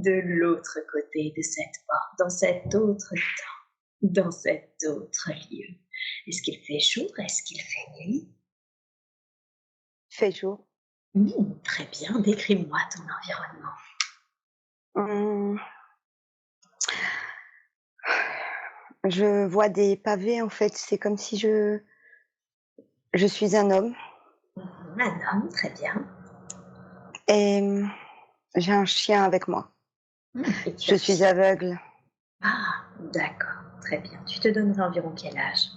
de l'autre côté de cette porte, dans cet autre temps, dans cet autre lieu? Est-ce qu'il fait jour? Est-ce qu'il fait nuit? Fait jour. Très bien, décris-moi ton environnement. Mmh, je vois des pavés, en fait, c'est comme si je suis un homme Un homme, très bien. et j'ai un chien avec moi. Et tu Je as un suis chien. aveugle, Ah, d'accord, très bien. Tu te donnerais environ quel âge?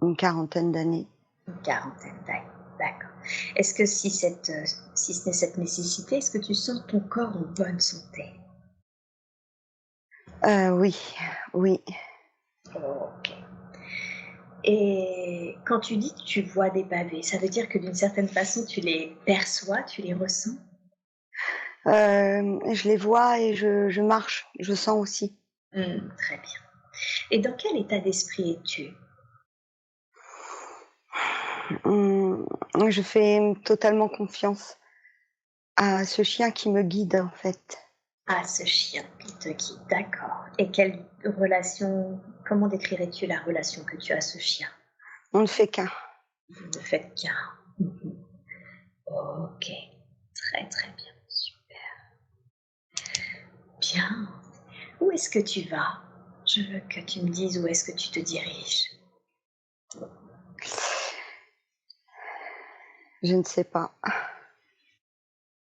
une quarantaine d'années. Une quarantaine d'années, d'accord. Est-ce que si ce n'est cette nécessité, est-ce que tu sens ton corps en bonne santé? Oui, oui. OK. Et quand tu dis que tu vois des pavés, ça veut dire que d'une certaine façon, tu les perçois, tu les ressens? Je les vois et je marche, je sens aussi. Très bien. Et dans quel état d'esprit es-tu? Mmh, je fais totalement confiance à ce chien qui me guide, en fait. Ah, ce chien qui te guide, d'accord. Et quelle relation comment décrirais-tu la relation que tu as à ce chien? On ne fait qu'un. Vous ne faites qu'un. OK. Très, très bien. Super. Bien. Où est-ce que tu vas? Je veux que tu me dises où est-ce que tu te diriges. Je ne sais pas.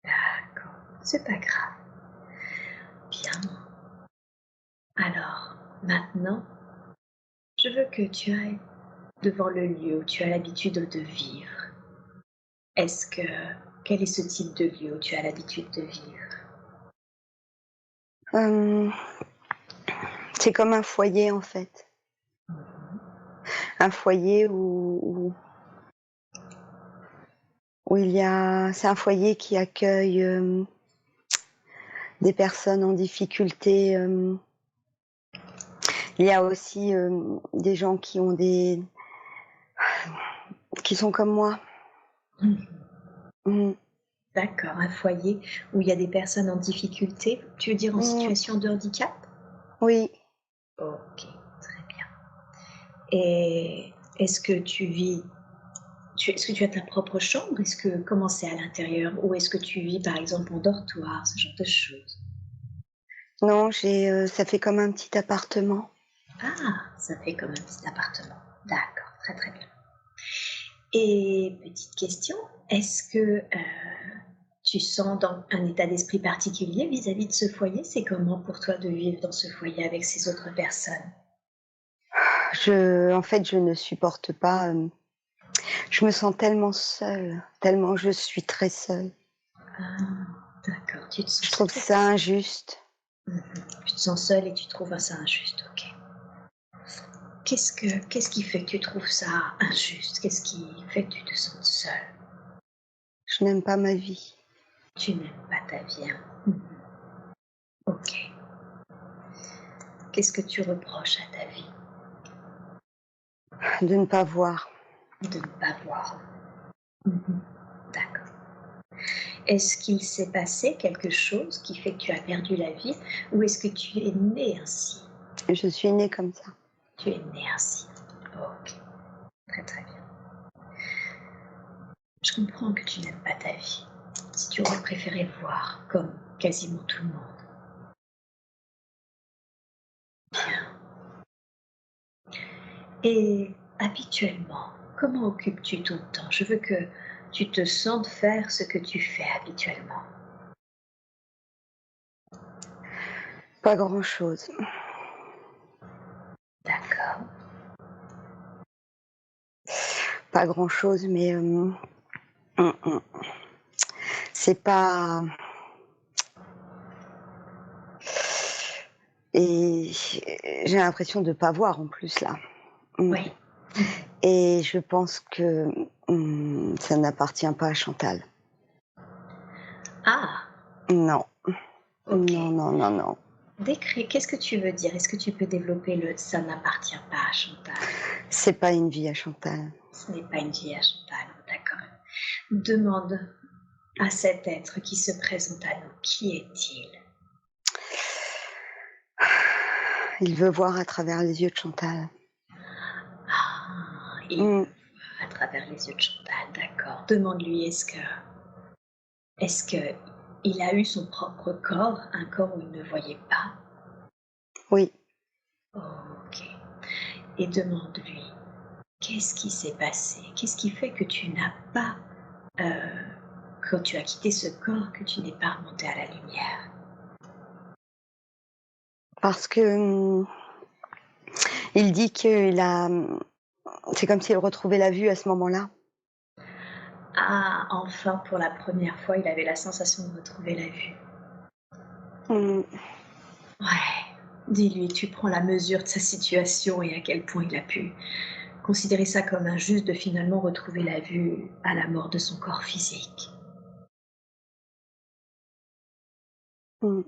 D'accord, c'est pas grave. Bien. Alors, maintenant, je veux que tu ailles devant le lieu où tu as l'habitude de vivre. Est-ce que quel est ce type de lieu où tu as l'habitude de vivre? Hem, c'est comme un foyer, en fait. Un foyer où il y a c'est un foyer qui accueille, des personnes en difficulté, il y a aussi, des gens qui sont comme moi. Mmh. Mmh. D'accord, un foyer où il y a des personnes en difficulté, tu veux dire en Mmh. situation de handicap? Oui. OK, très bien. Et est-ce que tu vis est-ce que tu as ta propre chambre? Comment c'est à l'intérieur? Ou est-ce que tu vis par exemple en dortoir, ce genre de choses? Non, ça fait comme un petit appartement. Ah! Ça fait comme un petit appartement. D'accord, très, très bien. Et petite question, est-ce que, tu sens dans un état d'esprit particulier vis-à-vis de ce foyer? C'est comment pour toi de vivre dans ce foyer avec ces autres personnes? En fait, je ne supporte pas, je me sens tellement seule, tellement je suis très seule. Ah, d'accord, tu te Je sens trouve seule. ça injuste. Mmh. Tu te sens seule et tu trouves ça injuste, OK. Qu'est-ce qui fait que tu trouves ça injuste? Qu'est-ce qui fait que tu te sens seule? Je n'aime pas ma vie. Tu n'aimes pas ta vie, hein? OK. Qu'est-ce que tu reproches à ta vie? De ne pas voir. De ne pas voir. Mmh. D'accord. Est-ce qu'il s'est passé quelque chose qui fait que tu as perdu la vie ou est-ce que tu es née ainsi? Je suis née comme ça. Tu es née ainsi. OK, très, très bien. Je comprends que tu n'aimes pas ta vie. Si tu aurais préféré voir comme quasiment tout le monde. Bien. Et habituellement, comment occupes-tu ton temps? Je veux que tu te sentes faire ce que tu fais habituellement. Pas grand-chose. D'accord. Pas grand-chose, mais c'est pas et j'ai l'impression de pas voir en plus là. Mmh Oui. Mmh. et je pense que, ça n'appartient pas à Chantal. Ah! Non, non, OK. non, non, non. Qu'est-ce que tu veux dire? Est-ce que tu peux développer le «ça n'appartient pas à Chantal»? C'est pas une vie à Chantal. Ce n'est pas une vie à Chantal, d'accord. Demande à cet être qui se présente à nous? Qui est-il? Il veut voir à travers les yeux de Chantal. Ah, il Mmh. à travers les yeux de Chantal, d'accord. Demande-lui, est-ce que il a eu son propre corps, un corps où il ne voyait pas? Oui. OK. Et demande-lui, qu'est-ce qui s'est passé? Qu'est-ce qui fait que tu n'as pas, quand tu as quitté ce corps, que tu n'es pas remonté à la lumière? Parce que, il dit qu'il a, c'est comme s'il retrouvait la vue à ce moment-là. Ah, enfin, pour la première fois, il avait la sensation de retrouver la vue. Mmh. Ouais. Dis-lui, tu prends la mesure de sa situation et à quel point il a pu considérer ça comme injuste de finalement retrouver la vue à la mort de son corps physique. Mmh.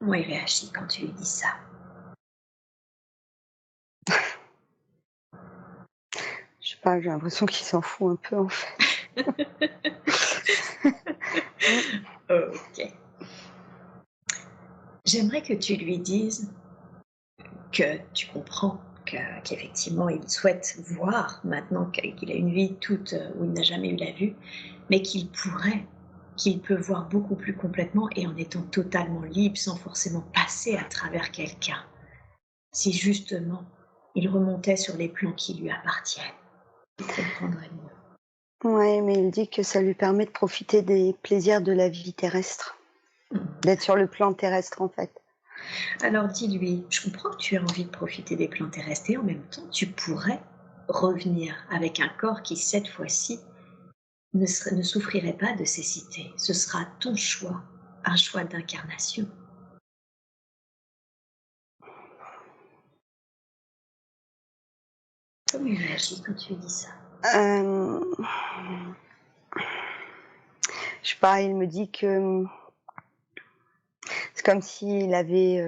Comment il réagit quand tu lui dis ça? Je sais pas, j'ai l'impression qu'il s'en fout un peu, en fait. Mmh. OK. J'aimerais que tu lui dises que tu comprends qu'effectivement il souhaite voir maintenant qu'il a une vie toute, où il n'a jamais eu la vue, mais qu'il peut voir beaucoup plus complètement et en étant totalement libre sans forcément passer à travers quelqu'un. Si justement il remontait sur les plans qui lui appartiennent, il comprendrait mieux. Ouais, mais il dit que ça lui permet de profiter des plaisirs de la vie terrestre, Mmh. d'être sur le plan terrestre, en fait. Alors dis-lui, je comprends que tu as envie de profiter des plans terrestres et en même temps tu pourrais revenir avec un corps qui cette fois-ci ne souffrirait pas de cécité. Ce sera ton choix, un choix d'incarnation. Comment il réagit quand tu lui dis ça? Hem, je sais pas, il me dit que, c'est comme s'il avait,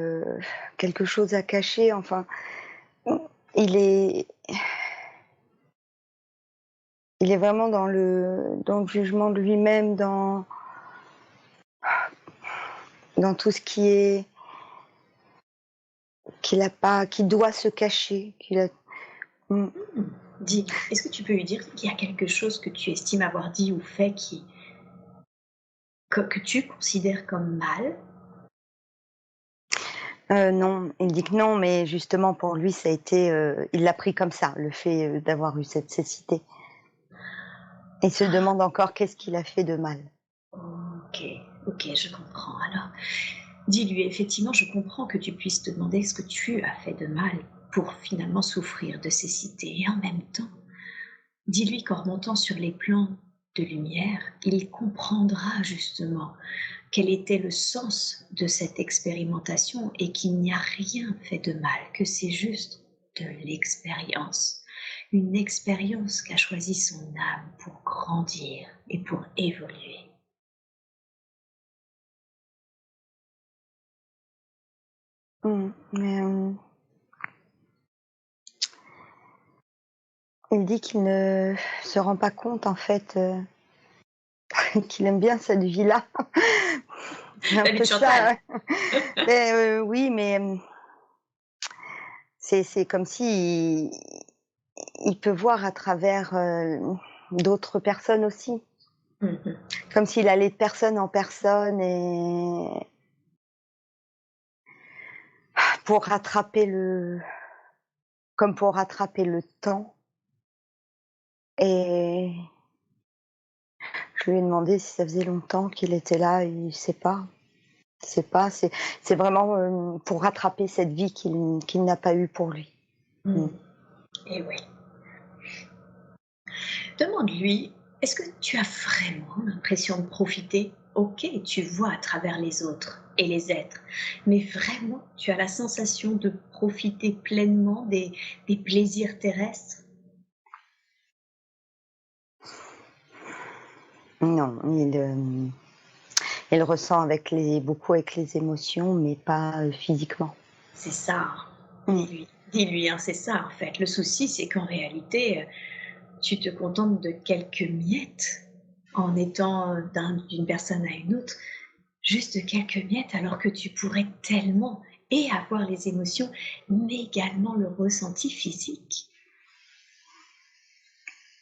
quelque chose à cacher, enfin, il est il est vraiment dans le jugement de lui-même, dans tout ce qui est qui doit se cacher, qu'il a mmh, Mmh. Dis-lui, est-ce que tu peux lui dire qu'il y a quelque chose que tu estimes avoir dit ou fait que tu considères comme mal? non, il dit que non, mais justement pour lui ça a été, il l'a pris comme ça, le fait, d'avoir eu cette cécité. Il se demande encore qu'est-ce qu'il a fait de mal. OK, OK, je comprends. Alors, dis-lui, effectivement, je comprends que tu puisses te demander ce que tu as fait de mal pour finalement souffrir de cécité. Et en même temps, dis-lui qu'en remontant sur les plans de lumière, il comprendra justement quel était le sens de cette expérimentation et qu'il n'y a rien fait de mal, que c'est juste de l'expérience. Une expérience qu'a choisi son âme pour grandir et pour évoluer. Mais, il dit qu'il ne se rend pas compte en fait, qu'il aime bien cette vie-là. C'est un La vie de peu Chantal. ça, ouais. Mais, oui, mais, c'est comme si il peut voir à travers, d'autres personnes aussi. Mmh. Comme s'il allait de personne en personne et pour rattraper le comme pour rattraper le temps, et je lui ai demandé si ça faisait longtemps qu'il était là, et il sait pas. Il sait pas, c'est vraiment, pour rattraper cette vie qu'il n'a pas eue pour lui. Mmh. Mmh. Et oui. Demande-lui, est-ce que tu as vraiment l'impression de profiter? OK, tu vois à travers les autres et les êtres, mais vraiment, tu as la sensation de profiter pleinement des plaisirs terrestres? Non, il ressent beaucoup avec les émotions, mais pas, physiquement. C'est ça, hein. Mmh. Dis-lui, hein, c'est ça en fait. Le souci, c'est qu'en réalité, tu te contentes de quelques miettes en étant d'une personne à une autre, juste quelques miettes, alors que tu pourrais tellement et avoir les émotions, mais également le ressenti physique.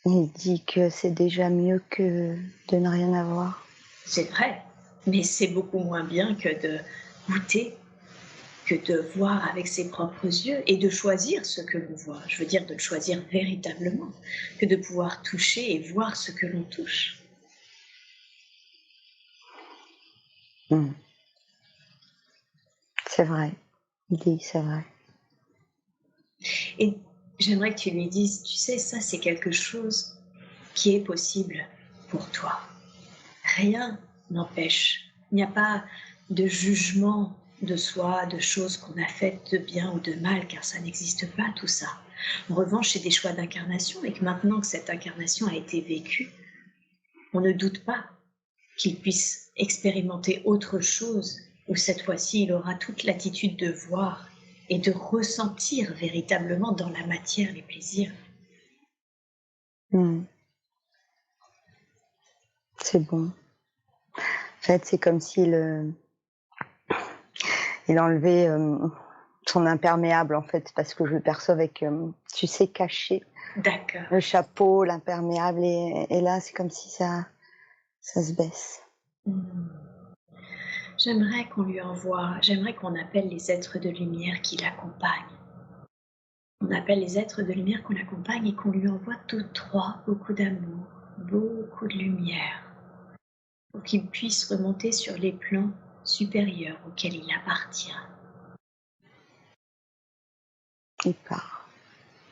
Il dit que c'est déjà mieux que de ne rien avoir. C'est vrai, mais c'est beaucoup moins bien que de goûter, que de voir avec ses propres yeux et de choisir ce que l'on voit. Je veux dire de le choisir véritablement, que de pouvoir toucher et voir ce que l'on touche. Mmh. C'est vrai. Il dit: «C'est vrai». Et j'aimerais que tu lui dises, tu sais, ça c'est quelque chose qui est possible pour toi. Rien n'empêche. Il n'y a pas de jugement de soi, de choses qu'on a faites de bien ou de mal, car ça n'existe pas tout ça. En revanche, c'est des choix d'incarnation et que maintenant que cette incarnation a été vécue, on ne doute pas qu'il puisse expérimenter autre chose, où cette fois-ci il aura toute l'attitude de voir et de ressentir véritablement dans la matière les plaisirs. Mmh. C'est bon. En fait, c'est comme s'il, il enlevait, son imperméable, en fait, parce que je le perçois avec, tu sais, caché. D'accord. Le chapeau, l'imperméable et là, c'est comme si ça se baisse. Hmm. J'aimerais qu'on appelle les êtres de lumière qui l'accompagnent. On appelle les êtres de lumière qu'on l'accompagne et qu'on lui envoie tous trois beaucoup d'amour, beaucoup de lumière, pour qu'il puisse remonter sur les plans supérieurs auxquels il appartient. Il part.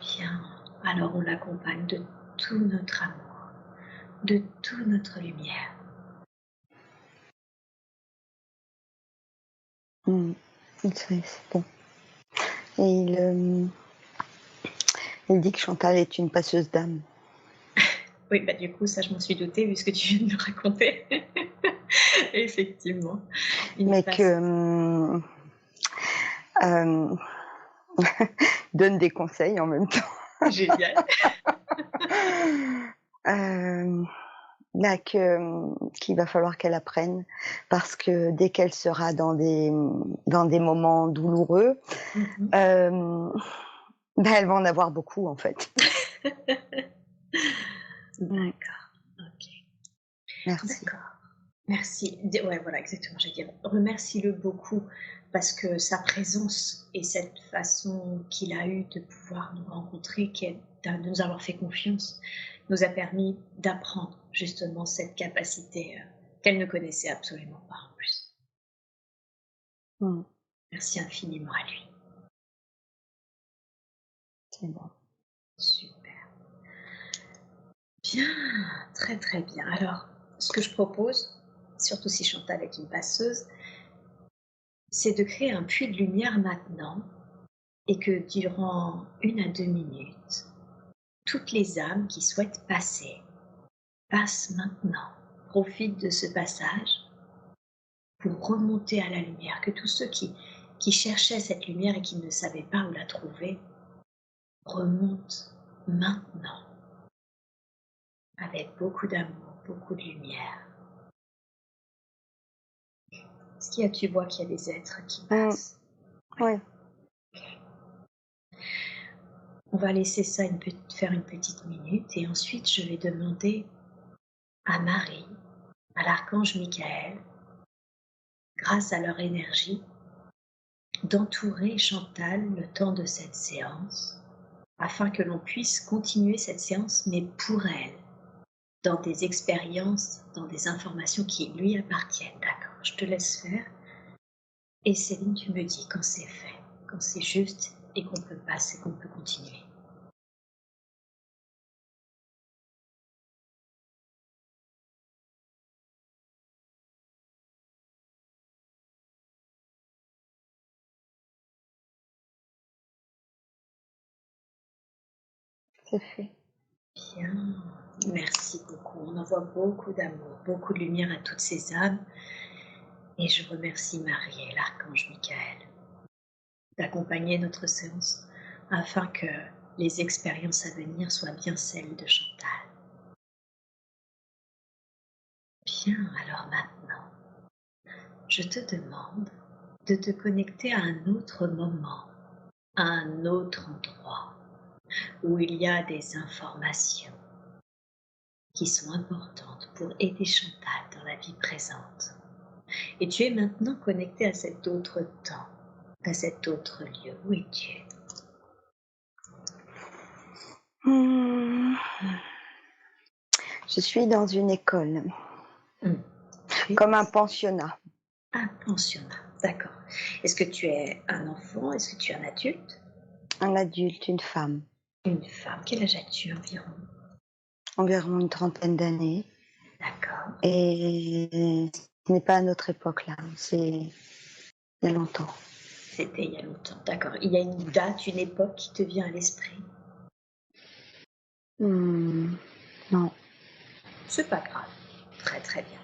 Bien, alors on l'accompagne de tout notre amour, de toute notre lumière. Mmh. C'est bon et il dit que Chantal est une passeuse d'âme, Oui, bah du coup, ça je m'en suis doutée vu ce que tu viens de me raconter. Effectivement, une mais que, passe. hem, donne des conseils en même temps. Génial. Hem, Là que, qu'il va falloir qu'elle apprenne parce que dès qu'elle sera dans des moments douloureux, Mhm. hem, bah, elle va en avoir beaucoup, en fait. Mmh. D'accord, ok. Merci. D'accord. Merci. Ouais, voilà, exactement. J'allais dire, remercie-le beaucoup parce que sa présence et cette façon qu'il a eue de pouvoir nous rencontrer, de nous avoir fait confiance, nous a permis d'apprendre justement cette capacité qu'elle ne connaissait absolument pas en plus. Mmh. Merci infiniment à lui. C'est bon. Super. Bien, très très bien. Alors, ce que je propose, surtout si Chantal est une passeuse, c'est de créer un puits de lumière maintenant et que durant 1 à 2 minutes, toutes les âmes qui souhaitent passer passent maintenant, profitent de ce passage pour remonter à la lumière, que tous ceux qui cherchaient cette lumière et qui ne savaient pas où la trouver remontent maintenant avec beaucoup d'amour, beaucoup de lumière. Est-ce qu'il y a, tu vois qu'il y a des êtres qui Mmh. passent? Oui. Ouais. On va laisser ça faire une petite minute et ensuite je vais demander à Marie, à l'archange Michael, grâce à leur énergie, d'entourer Chantal le temps de cette séance, afin que l'on puisse continuer cette séance, mais pour elle, dans des expériences, dans des informations qui lui appartiennent. D'accord, je te laisse faire. Et Céline, tu me dis quand c'est fait, quand c'est juste et qu'on peut passer, qu'on peut continuer. C'est fait. Bien, merci beaucoup. On envoie beaucoup d'amour, beaucoup de lumière à toutes ces âmes. Et je remercie Marie et l'archange Michael d'accompagner notre séance afin que les expériences à venir soient bien celles de Chantal. Bien, alors maintenant, je te demande de te connecter à un autre moment, à un autre endroit, où il y a des informations qui sont importantes pour aider Chantal dans la vie présente. Et tu es maintenant connecté à cet autre temps, à cet autre lieu. Où es-tu? Hmm, Je suis dans une école, Hmm. Tu es comme un dans pensionnat. un pensionnat, d'accord. Est-ce que tu es un enfant? Est-ce que tu es un adulte? Un adulte, une femme, Une femme. Quel âge as-tu environ? environ une trentaine d'années. D'accord. Et ce n'est pas à notre époque là, c'est il y a longtemps. C'était il y a longtemps, d'accord. Il y a une date, une époque qui te vient à l'esprit? Non. C'est pas grave. Très très bien.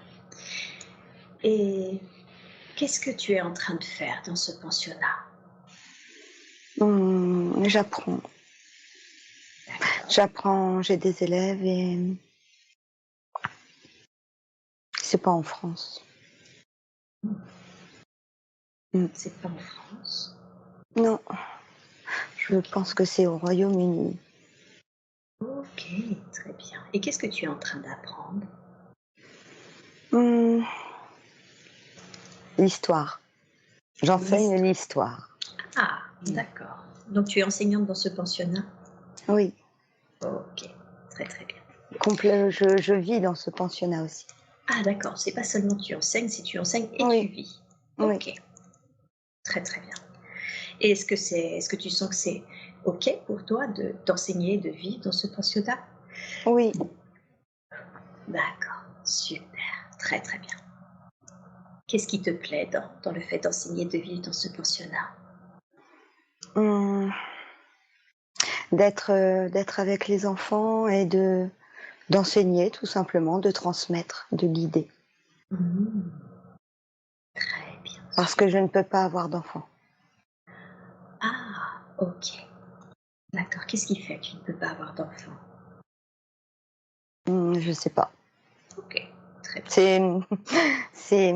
Et qu'est-ce que tu es en train de faire dans ce pensionnat? J'apprends. D'accord. J'apprends, j'ai des élèves et c'est pas en France. Mm. C'est pas en France? Non, je Ok. pense que c'est au Royaume-Uni. Ok, très bien. Et qu'est-ce que tu es en train d'apprendre? Hum, L'histoire. J'enseigne L'histoire. l'histoire. Ah, d'accord. Donc tu es enseignante dans ce pensionnat? Oui, Ok, très très bien. complet, je vis dans ce pensionnat aussi. Ah d'accord, c'est pas seulement tu enseignes, c'est tu enseignes et tu Oui, vis. oui, Ok, très très bien. Et est-ce que tu sens que c'est ok pour toi d'enseigner, de vivre dans ce pensionnat? oui. D'accord, super, très très bien. Qu'est-ce qui te plaît dans le fait d'enseigner, de vivre dans ce pensionnat? Hum, d'être avec les enfants et d'enseigner tout simplement, de transmettre, de guider. Mmh, très bien, Parce que je super. ne peux pas avoir d'enfants. Ah, ok, d'accord. Qu'est-ce qui fait que tu ne peux pas avoir d'enfant? Je sais pas. Ok, très bien. C'est, c'est,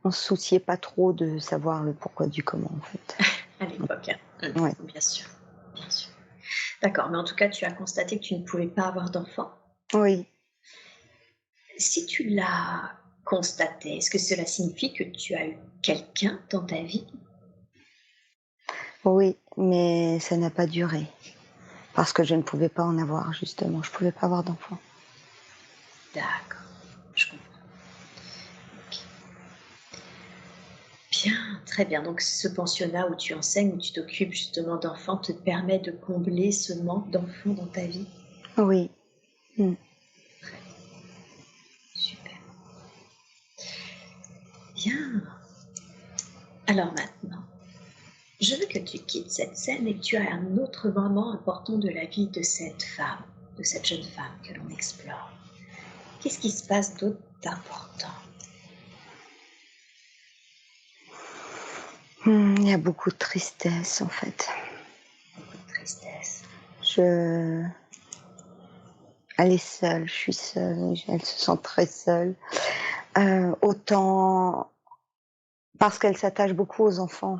on se souciait pas trop de savoir le pourquoi du comment en fait. À l'époque, hein. Ouais. Bien sûr, bien sûr. D'accord, mais en tout cas, tu as constaté que tu ne pouvais pas avoir d'enfant. Oui, Si tu l'as constaté, est-ce que cela signifie que tu as eu quelqu'un dans ta vie? oui, mais ça n'a pas duré. Parce que je ne pouvais pas en avoir, justement. Je pouvais pas avoir d'enfant. D'accord, je comprends. Ok. Bien, très bien. Donc ce pensionnat où tu enseignes, où tu t'occupes justement d'enfants, te permet de combler ce manque d'enfants dans ta vie? Oui. Mm. Très bien, super. Bien. Alors maintenant, je veux que tu quittes cette scène et que tu aies un autre moment important de la vie de cette femme, de cette jeune femme que l'on explore. Qu'est-ce qui se passe d'autre d'important? Il y a beaucoup de tristesse, en fait. Beaucoup de tristesse. Je... Elle est seule, je suis seule, elle se sent très seule. Autant parce qu'elle s'attache beaucoup aux enfants.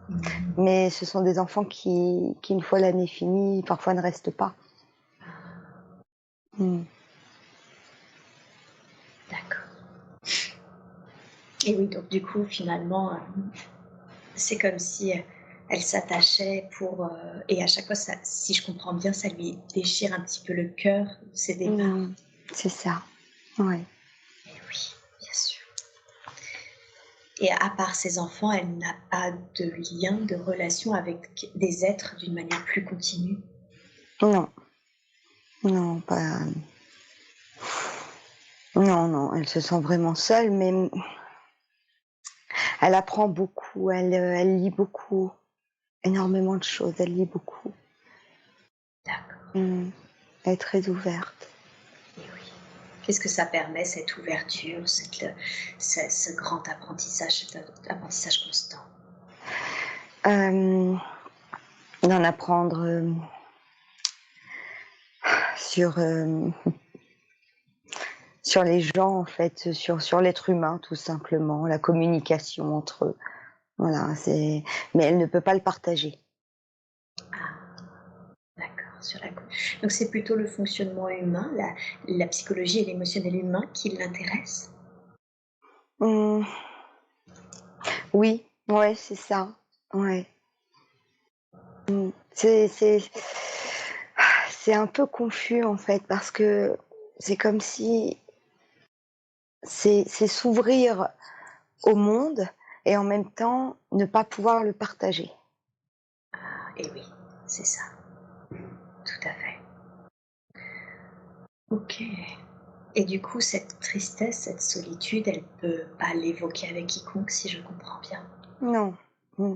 Mmh. Mais ce sont des enfants qui une fois l'année finie, parfois ne restent pas. Mm. D'accord. Et oui, donc du coup, finalement, c'est comme si, elle s'attachait et à chaque fois ça, si je comprends bien, ça lui déchire un petit peu le cœur de ses départs. Mm. C'est ça. Ouais. Et oui, bien sûr. Et à part ses enfants, elle n'a pas de lien, de relation avec des êtres d'une manière plus continue? Non, non, pas. Non, non, elle se sent vraiment seule, mais elle apprend beaucoup, elle lit beaucoup, énormément de choses, elle lit beaucoup. D'accord, Mm. Elle est très ouverte. et oui. Qu'est-ce que ça permet, cette ouverture, ce grand apprentissage, cet apprentissage constant? Euh, D'en apprendre sur sur les gens, en fait, sur l'être humain, tout simplement, la communication entre eux. Voilà, mais elle ne peut pas le partager. Ah, d'accord, sur la donc c'est plutôt le fonctionnement humain, la psychologie et l'émotionnel humain qui l'intéressent? Mmh, oui, ouais, c'est ça. Ouais. Mmh. C'est un peu confus, en fait, parce que c'est comme si c'est s'ouvrir au monde et en même temps ne pas pouvoir le partager. Ah et oui, c'est ça, tout à fait. OK. Et du coup, cette tristesse, cette solitude, elle peut pas l'évoquer avec quiconque, si je comprends bien? Non. Mmh.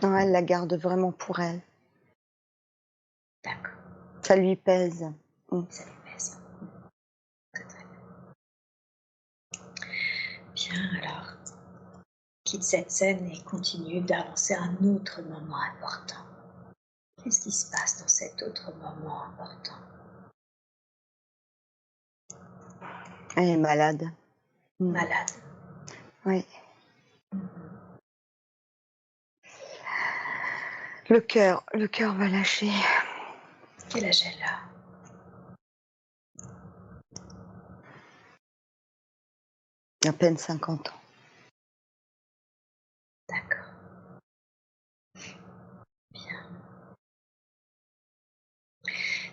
Non, elle la garde vraiment pour elle. D'accord, Ça lui pèse. Mmh. ça lui pèse. Très, très bien. Alors, quitte cette scène et continue d'avancer à un autre moment important. Qu'est-ce qui se passe dans cet autre moment important? Elle est malade. Mmh. Malade. Oui. Mmh. Le cœur va lâcher. Quel âge elle a? À peine 50 ans. D'accord, bien.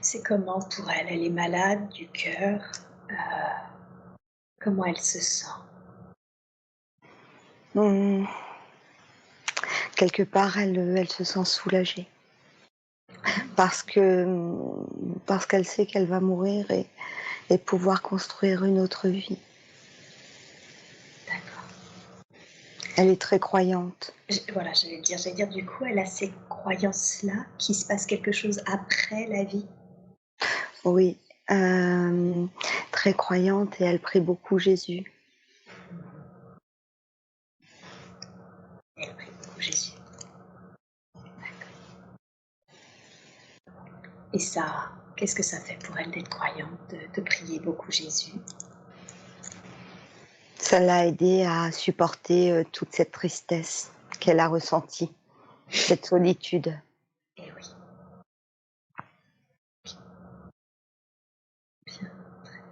C'est comment pour elle? Elle est malade du cœur. Heu, Comment elle se sent? Mmh. Quelque part, elle se sent soulagée parce qu'elle sait qu'elle va mourir et pouvoir construire une autre vie. D'accord. Elle est très croyante. Voilà, j'allais dire du coup, elle a ces croyances-là, qu'il se passe quelque chose après la vie? Oui, hem, très croyante et elle prie beaucoup Jésus. Mmh. Elle prie beaucoup Jésus. D'accord. Et ça, qu'est-ce que ça fait pour elle d'être croyante, de prier beaucoup Jésus? Ça l'a aidée à supporter, toute cette tristesse qu'elle a ressentie, cette solitude. Eh oui, bien, très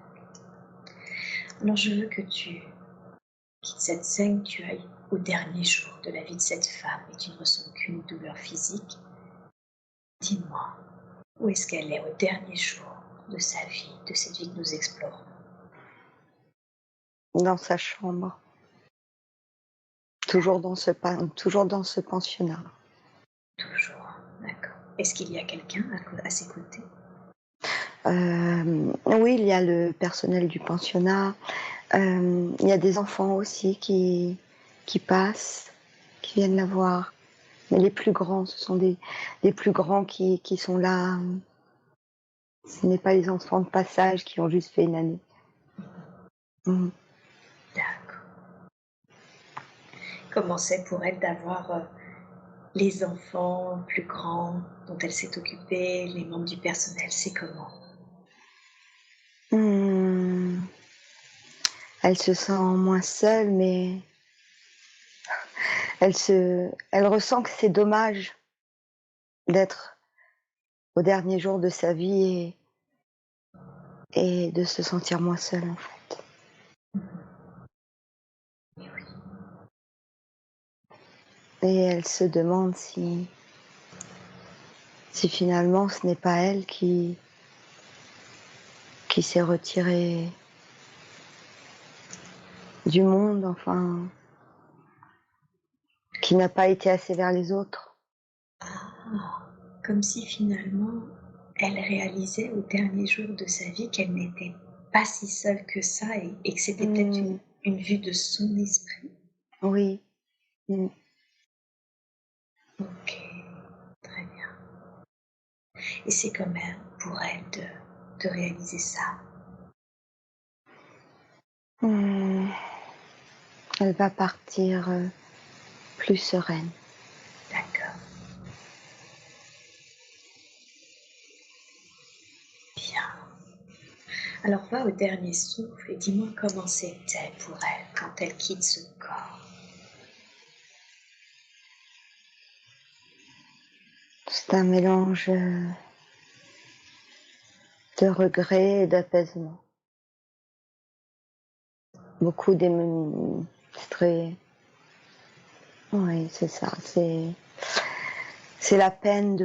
alors je veux que tu quittes cette scène, que tu ailles au dernier jour de la vie de cette femme et tu ne ressens qu'une douleur physique. Dis-moi, où est-ce qu'elle est au dernier jour de sa vie, de cette vie que nous explorons? Dans sa chambre, toujours dans ce pensionnat. Toujours, d'accord. Est-ce qu'il y a quelqu'un à ses côtés? Oui, il y a le personnel du pensionnat, il y a des enfants aussi qui passent, qui viennent la voir. Mais les plus grands, ce sont des plus grands qui sont là, ce n'est pas les enfants de passage qui ont juste fait une année. Mmh. D'accord. Comment c'est pour elle d'avoir les enfants plus grands dont elle s'est occupée, les membres du personnel, c'est comment? Mmh. Elle se sent moins seule, mais elle ressent que c'est dommage d'être au dernier jour de sa vie et de se sentir moins seule, en fait. Mmh. Eh oui, Et elle se demande si finalement ce n'est pas elle qui s'est retirée du monde, enfin, qui n'a pas été assez vers les autres. ah! Comme si finalement elle réalisait au dernier jour de sa vie qu'elle n'était pas si seule que ça et que c'était peut-être Mmh, une vue de son esprit? oui, mmh. OK, très bien. Et c'est quand même pour elle de réaliser ça. Mmh. Elle va partir, plus sereine. D'accord, bien. Alors va au dernier souffle et dis-moi comment c'était pour elle quand elle quitte ce corps. C'est un mélange de regret et d'apaisement. Beaucoup d'émotions. C'est très... Oui, c'est ça. C'est la peine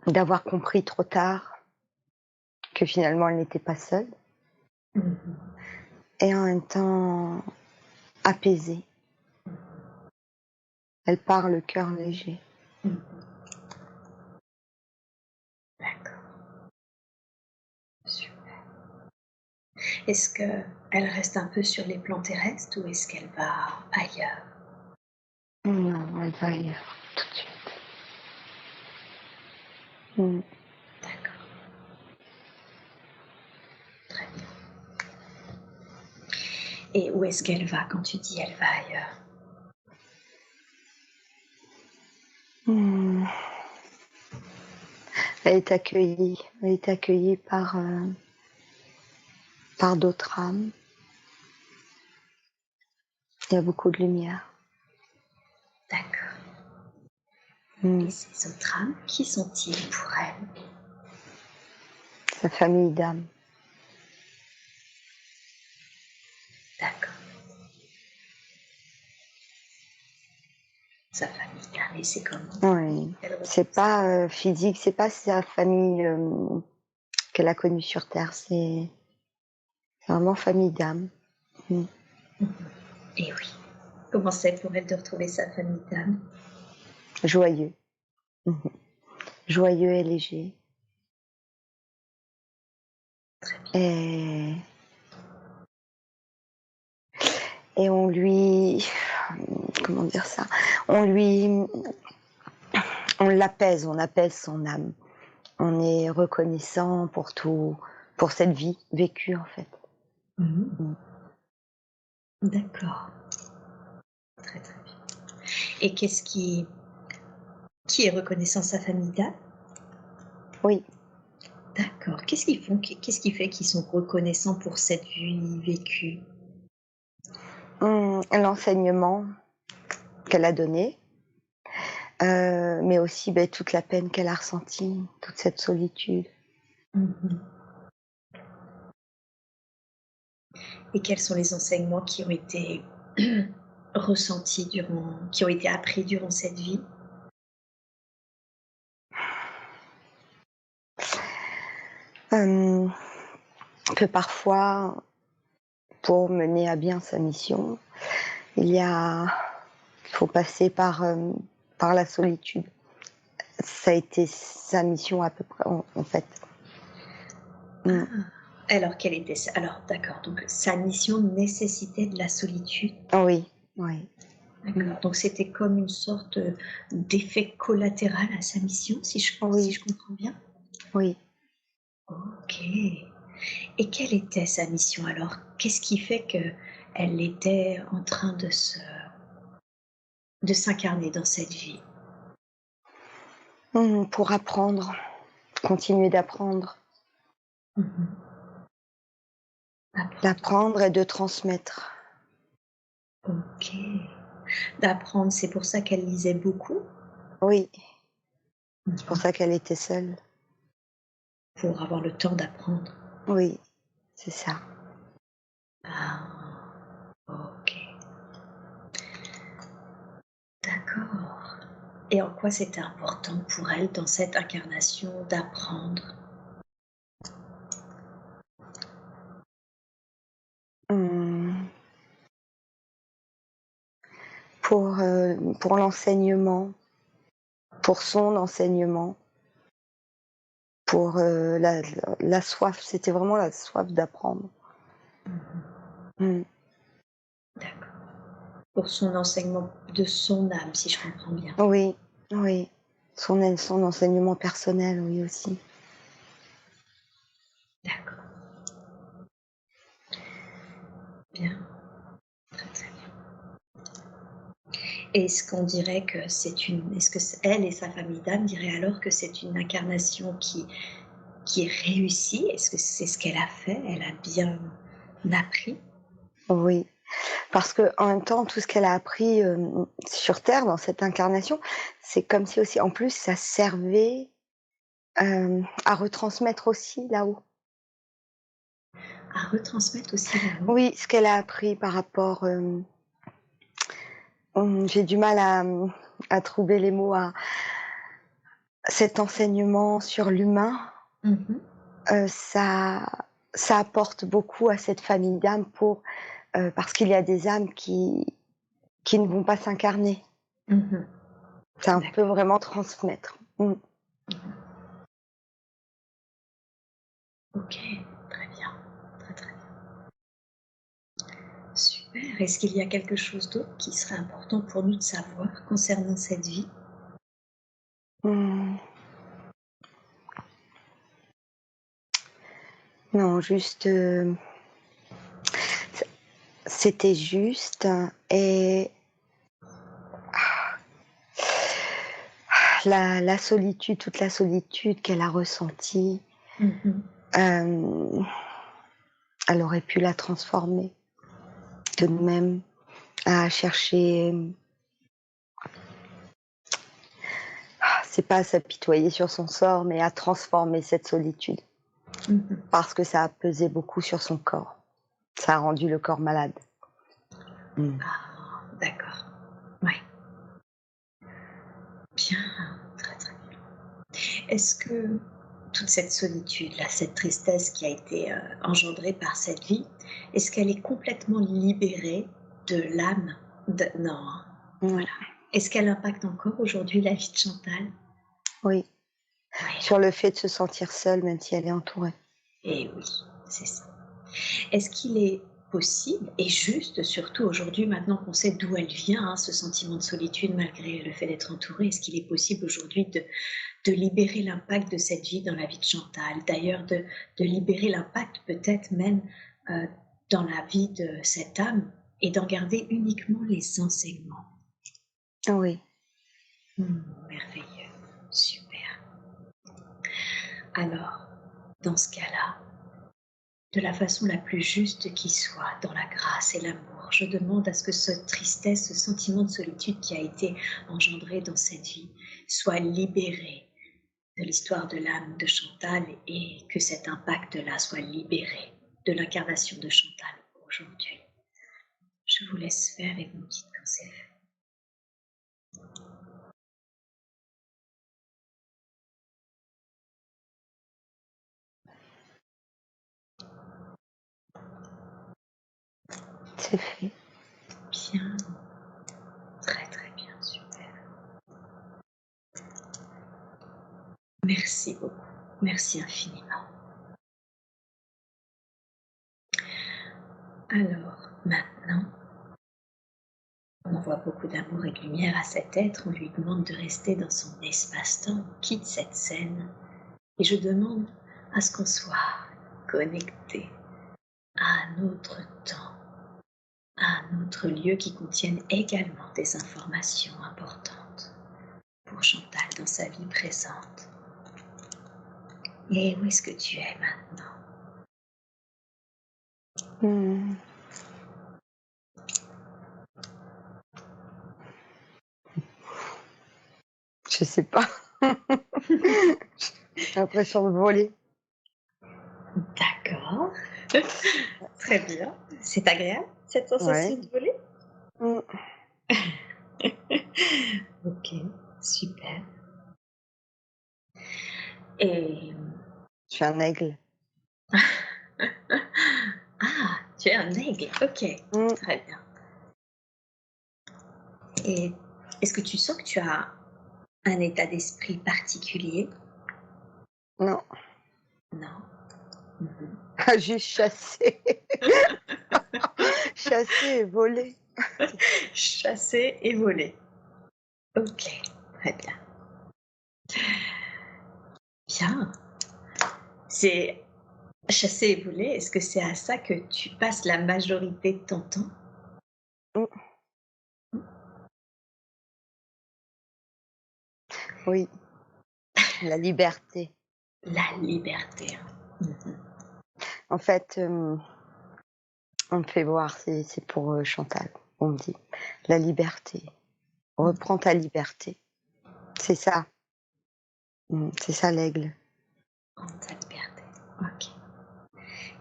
d'avoir compris trop tard que finalement elle n'était pas seule Mhm. et en même temps apaisée. Elle part le cœur léger. Mhm. D'accord, super. Est-ce qu'elle reste un peu sur les plans terrestres ou est-ce qu'elle va ailleurs? Non, elle va ailleurs tout de suite. Mm. D'accord, très bien. Et où est-ce qu'elle va quand tu dis elle va ailleurs? Mm. Elle est accueillie. Elle est accueillie par d'autres âmes. Il y a beaucoup de lumière. D'accord. Mm. Et ces autres âmes, qui sont-ils pour elle? Sa famille d'âmes. D'accord. Sa famille d'âmes, et c'est comment? Oui. Elle C'est pas physique, c'est pas sa famille qu'elle a connue sur Terre. C'est vraiment famille d'âmes. Mm. Mhm. Et oui. Comment c'est pour elle de retrouver sa famille d'âmes? Joyeux. Mhm. Joyeux et léger. Très bien. Et on lui, comment dire ça, on l'apaise, on apaise son âme. On est reconnaissant pour tout, pour cette vie vécue en fait. Mhm. Mm. D'accord. Très très bien. Et qui est reconnaissant, sa famille d'âmes? Oui. D'accord. Qu'est-ce qui fait qu'ils sont reconnaissants pour cette vie vécue? L'enseignement qu'elle a donné, mais aussi toute la peine qu'elle a ressentie, toute cette solitude. Mhm. Et quels sont les enseignements qui ont été ressentis qui ont été appris durant cette vie? Euh, que parfois, pour mener à bien sa mission, il faut passer par la solitude. Ça a été sa mission à peu près, en fait. Mm. Alors, alors, d'accord, donc sa mission nécessitait de la solitude. Oui, oui. Mm. D'accord. Donc c'était comme une sorte d'effet collatéral à sa mission, si Oui, je comprends bien? oui. OK. Et quelle était sa mission alors? Qu'est-ce qui fait qu'elle était en train de s'incarner dans cette vie? Pour apprendre, continuer d'apprendre, Mmh. Apprendre. d'apprendre et de transmettre. OK. D'apprendre, c'est pour ça qu'elle lisait beaucoup? Oui, c'est pour Mmh. ça qu'elle était seule. Pour avoir le temps d'apprendre. Oui, c'est ça. Ah, OK. D'accord. Et en quoi c'était important pour elle dans cette incarnation d'apprendre? Hum, pour l'enseignement, pour son enseignement, pour la soif, c'était vraiment la soif d'apprendre. Mmh. Mm. D'accord. Pour son enseignement de son âme, si je comprends bien. Oui, oui. Son enseignement personnel, oui aussi. D'accord. Bien. Très, très bien. Est-ce qu'on dirait que est-ce que elle et sa famille d'âme diraient alors que c'est une incarnation qui qui réussit? Est-ce que c'est ce qu'elle a fait? Elle a bien appris? Oui, parce que en même temps, tout ce qu'elle a appris, sur terre, dans cette incarnation, c'est comme si aussi en plus ça servait, à retransmettre aussi là-haut. À retransmettre aussi là-haut? Oui, ce qu'elle a appris par rapport, j'ai du mal à trouver les mots, à cet enseignement sur l'humain, Mmh. ça ça apporte beaucoup à cette famille d'âmes parce qu'il y a des âmes qui ne vont pas s'incarner. Mmh. Ça peut D'accord. vraiment transmettre. Mmh. OK, très bien. Très, très bien. Super. Est-ce qu'il y a quelque chose d'autre qui serait important pour nous de savoir concernant cette vie? Mmh. Non, juste, c c'était juste et la solitude, toute la solitude qu'elle a ressentie, Mmh. hem, elle aurait pu la transformer tout de même, à chercher, c'est pas à s'apitoyer sur son sort, mais à transformer cette solitude. Mmh. Parce que ça a pesé beaucoup sur son corps. Ça a rendu le corps malade. Mmh. Ah, d'accord. Ouais, bien, très, très bien. Est-ce que toute cette solitude-là, cette tristesse qui a été, engendrée par cette vie, est-ce qu'elle est complètement libérée de l'âme de non, hein, Mmh. voilà. Est-ce qu'elle impacte encore aujourd'hui la vie de Chantal? Oui, Oui, sur le fait de se sentir seule, même si elle est entourée. et oui, c'est ça. Est-ce qu'il est possible et juste, surtout aujourd'hui, maintenant qu'on sait d'où elle vient, hein, ce sentiment de solitude malgré le fait d'être entourée, est-ce qu'il est possible aujourd'hui de libérer l'impact de cette vie dans la vie de Chantal? D'ailleurs, de libérer l'impact peut-être même euh, dans la vie de cette âme et d'en garder uniquement les enseignements. Oui, Merveilleux, super. Alors, dans ce cas-là, de la façon la plus juste qui soit, dans la grâce et l'amour. Je demande à ce que cette tristesse, ce sentiment de solitude qui a été engendré dans cette vie soit libéré de l'histoire de l'âme de Chantal et que cet impact-là soit libéré de l'incarnation de Chantal aujourd'hui. Je vous laisse faire et vous me dites quand c'est fait. c'est fait. Bien, très très bien, super. Merci beaucoup, merci infiniment. Alors, maintenant, on envoie beaucoup d'amour et de lumière à cet être, on lui demande de rester dans son espace-temps, on quitte cette scène, et je demande à ce qu'on soit connecté à un autre temps, à un autre lieu qui contienne également des informations importantes pour Chantal dans sa vie présente. Et où est-ce que tu es maintenant? Mmh. Je sais pas. J'ai l'impression de voler. D'accord, très bien. C'est agréable cette Ouais. sensation de voler? Mmh. Ok, super. Et Je suis un aigle. ah, tu es un aigle, ok, Mmh. très bien. Et est-ce que tu sens que tu as un état d'esprit particulier? Non, Non. Mhm. juste chasser. Chasser et voler. Chasser et voler. Ok, très bien. Bien. C'est chasser et voler, est-ce que c'est à ça que tu passes la majorité de ton temps? Mmh. Oui, la liberté. La liberté. Mhm. En fait, on me fait voir, c'est pour, Chantal. On me dit: «La liberté, Mhm. reprends ta liberté». C'est ça, c'est ça l'aigle. Prendre sa liberté. Ok.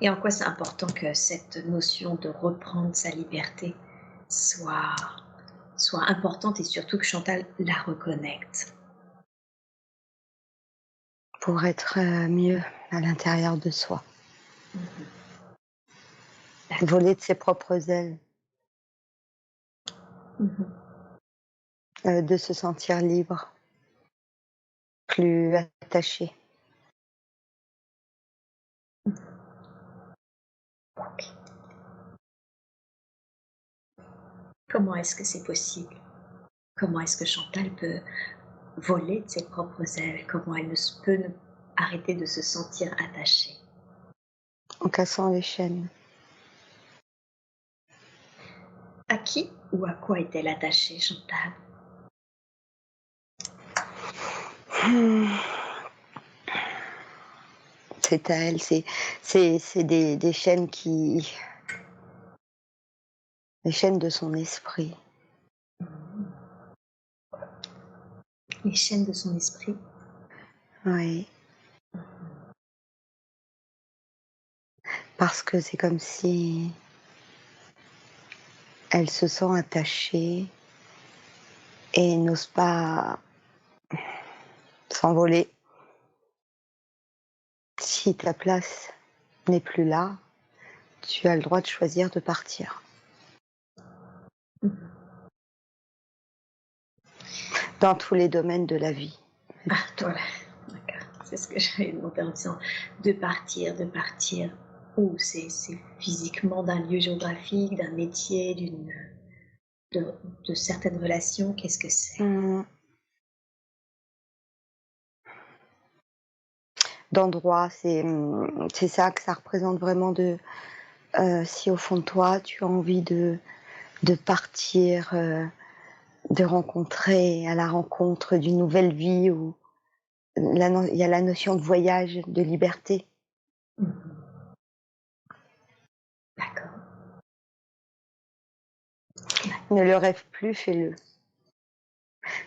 Et en quoi c'est important que cette notion de reprendre sa liberté soit, soit importante et surtout que Chantal la reconnecte. Pour être, mieux à l'intérieur de soi. Mhm. D'accord. Voler de ses propres ailes, Mhm. de se sentir libre, plus attaché. Ok. Comment est-ce que c'est possible? Comment est-ce que Chantal peut voler de ses propres ailes? Comment elle peut arrêter de se sentir attachée? En cassant les chaînes. À qui ou à quoi est-elle attachée, Chantal? Mmh. C'est à elle, c'est des chaînes qui les chaînes de son esprit. Les chaînes de son esprit. Oui, parce que c'est comme si elle se sent attachée et n'ose pas s'envoler. Si ta place n'est plus là, tu as le droit de choisir de partir. Mhm. Dans tous les domaines de la vie. Ah, voilà, d'accord. C'est ce que j'avais demandé en disant de partir. Où c'est physiquement d'un lieu géographique, d'un métier, de, de certaines relations. Qu'est-ce que c'est? Mmh. D'endroits, c'est ça que ça représente vraiment si au fond de toi, tu as envie de partir, de rencontrer à la rencontre d'une nouvelle vie où il y a la notion de voyage, de liberté. Mhm. D'accord. Ne le rêve plus, fais-le.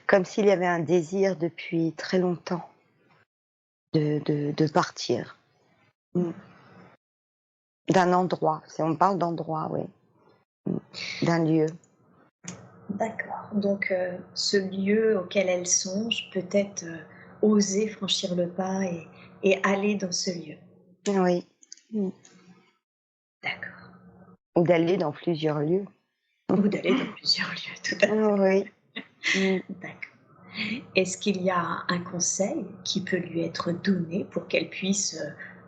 Comme s'il y avait un désir depuis très longtemps de partir. Mmh. D'un endroit, si on parle d'endroit, oui. Mmh. D'un lieu. D'accord. Donc, ce lieu auquel elle songe, peut-être oser franchir le pas et aller dans ce lieu. Oui. Mmh. D'accord. Ou d'aller dans plusieurs lieux. Ou d'aller dans plusieurs lieux, tout à fait. Oui. Mmh. D'accord. Est-ce qu'il y a un conseil qui peut lui être donné pour qu'elle puisse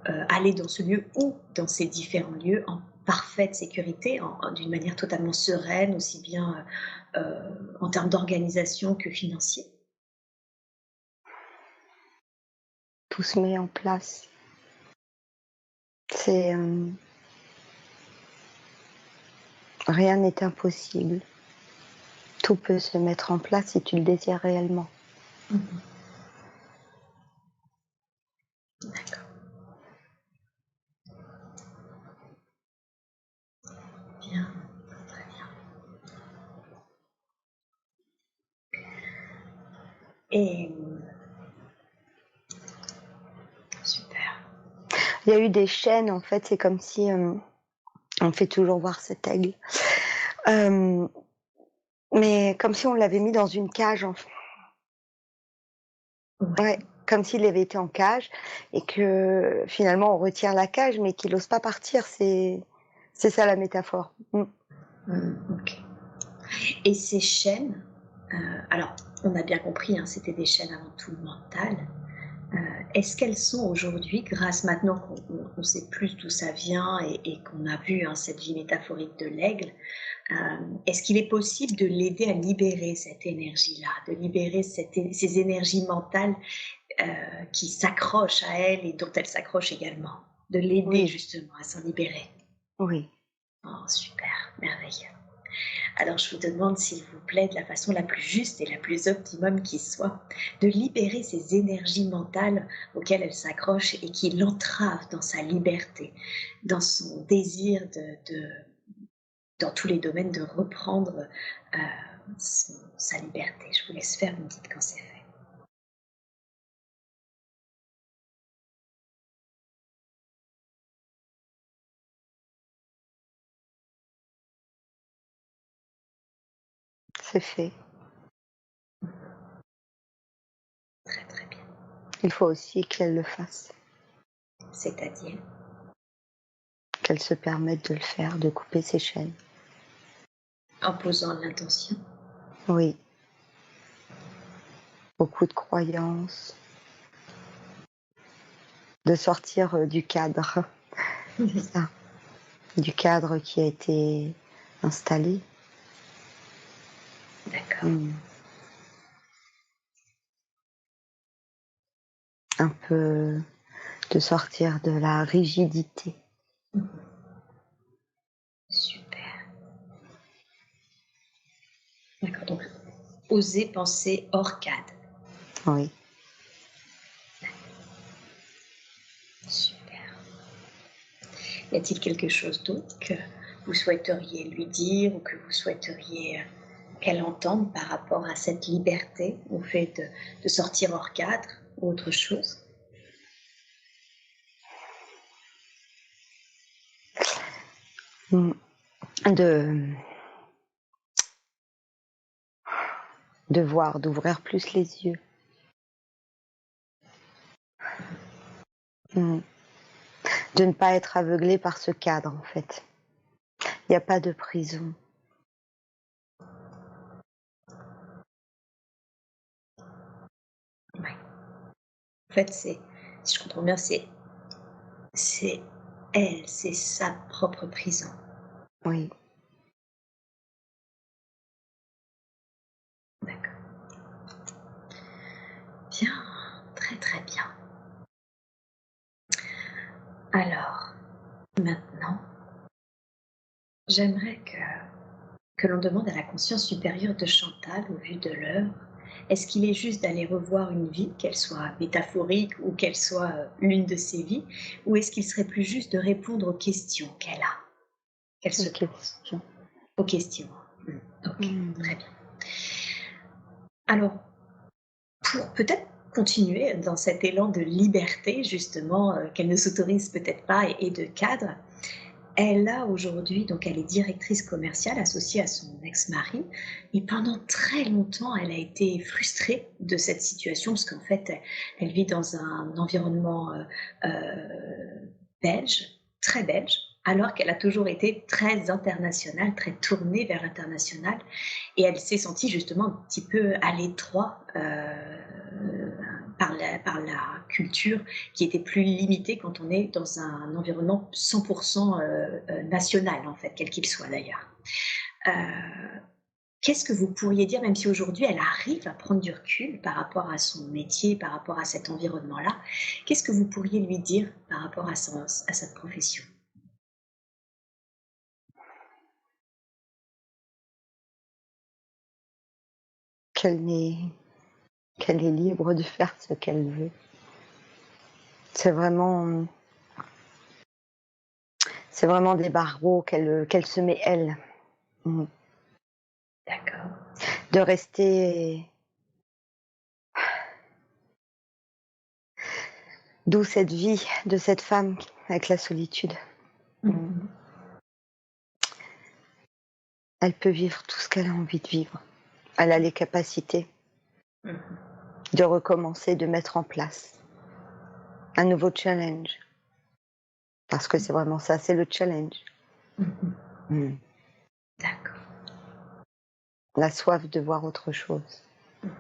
aller dans ce lieu ou dans ces différents lieux en parfaite sécurité, d'une manière totalement sereine, aussi bien en termes d'organisation que financier? Tout se met en place. C'est, rien n'est impossible. Tout peut se mettre en place si tu le désires réellement. Mhm. D'accord, bien, très bien. Et super. Il y a eu des chaînes, en fait, c'est comme si, on me fait toujours voir cet aigle, hem, mais comme si on l'avait mis dans une cage, Ouais. ouais, comme s'il avait été en cage et que finalement on retire la cage, mais qu'il ose pas partir, c'est ça la métaphore. Ok. Et ces chaînes, alors on a bien compris, hein, c'était des chaînes avant tout mentales. Est-ce qu'elles sont aujourd'hui, grâce maintenant qu'on sait plus d'où ça vient et qu'on a vu, hein, cette vie métaphorique de l'aigle, est-ce qu'il est possible de l'aider à libérer cette énergie-là, de libérer ces énergies mentales qui s'accrochent à elle et dont elle s'accroche également, de l'aider Oui, justement à s'en libérer? oui. Oh, super, merveilleux. Alors je vous demande, s'il vous plaît, de la façon la plus juste et la plus optimum qui soit, de libérer ces énergies mentales auxquelles elle s'accroche et qui l'entravent dans sa liberté, dans son désir dans tous les domaines, de reprendre sa liberté. Je vous laisse faire, vous me dites quand c'est fait. C'est fait. Très très bien. Il faut aussi qu'elle le fasse, C'est-à-dire, qu'elle se permette de le faire, de couper ses chaînes. en posant l'intention. Oui, beaucoup de croyances, de sortir du cadre, c'est ça, du cadre qui a été installé. D'accord. Mm. Un peu de sortir de la rigidité. Super. D'accord. Donc, oser penser hors cadre. Oui. Super. Y a-t-il quelque chose d'autre que vous souhaiteriez lui dire ou que vous souhaiteriez qu'elle entende par rapport à cette liberté, au fait de sortir hors cadre ou autre chose? Mm. De, de voir, d'ouvrir plus les yeux. Mm. De ne pas être aveuglé par ce cadre, en fait. Il n'y a pas de prison. Ouais. En fait, si je comprends bien, c'est elle, c'est sa propre prison. Oui. D'accord. Bien, très très bien. Alors, maintenant, j'aimerais que l'on demande à la conscience supérieure de Chantal, au vu de l'œuvre, est-ce qu'il est juste d'aller revoir une vie, qu'elle soit métaphorique ou qu'elle soit l'une de ses vies, ou est-ce qu'il serait plus juste de répondre aux questions qu'elle a, qu'elle se Une pose, question. aux questions. Ok, Mm. très bien. Alors, pour peut-être continuer dans cet élan de liberté, justement, qu'elle ne s'autorise peut-être pas et de cadre, elle a aujourd'hui, donc elle est directrice commerciale associée à son ex-mari, et pendant très longtemps, elle a été frustrée de cette situation parce qu'en fait, elle vit dans un environnement belge, très belge, alors qu'elle a toujours été très internationale, très tournée vers l'international, et elle s'est sentie justement un petit peu à l'étroit par la culture qui était plus limitée quand on est dans un environnement 100% national, en fait, quel qu'il soit d'ailleurs. Euh, Qu'est-ce que vous pourriez dire, même si aujourd'hui elle arrive à prendre du recul par rapport à son métier, par rapport à cet environnement-là, qu'est-ce que vous pourriez lui dire par rapport à sa profession? Qu'elle est, qu'elle est libre de faire ce qu'elle veut. C'est vraiment, c'est vraiment des barreaux qu'elle se met elle. Mm. D'accord. De rester, d'où cette vie de cette femme avec la solitude. Mm. Mhm. Elle peut vivre tout ce qu'elle a envie de vivre. Elle a les capacités Mhm. de recommencer, de mettre en place un nouveau challenge. Parce que c'est vraiment ça, c'est le challenge. Mhm. Mm. D'accord. La soif de voir autre chose. Mhm.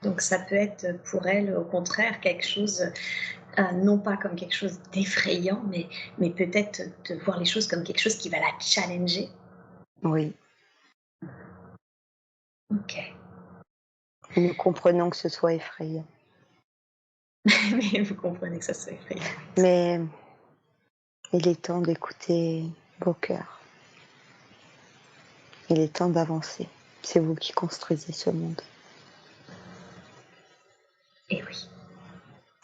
Donc ça peut être pour elle, au contraire, quelque chose, non pas comme quelque chose d'effrayant, mais peut-être de voir les choses comme quelque chose qui va la challenger. Oui. Ok. Nous comprenons que ce soit effrayant. Mais vous comprenez que ça soit effrayant. Mais il est temps d'écouter vos cœurs. Il est temps d'avancer. C'est vous qui construisez ce monde. Et oui.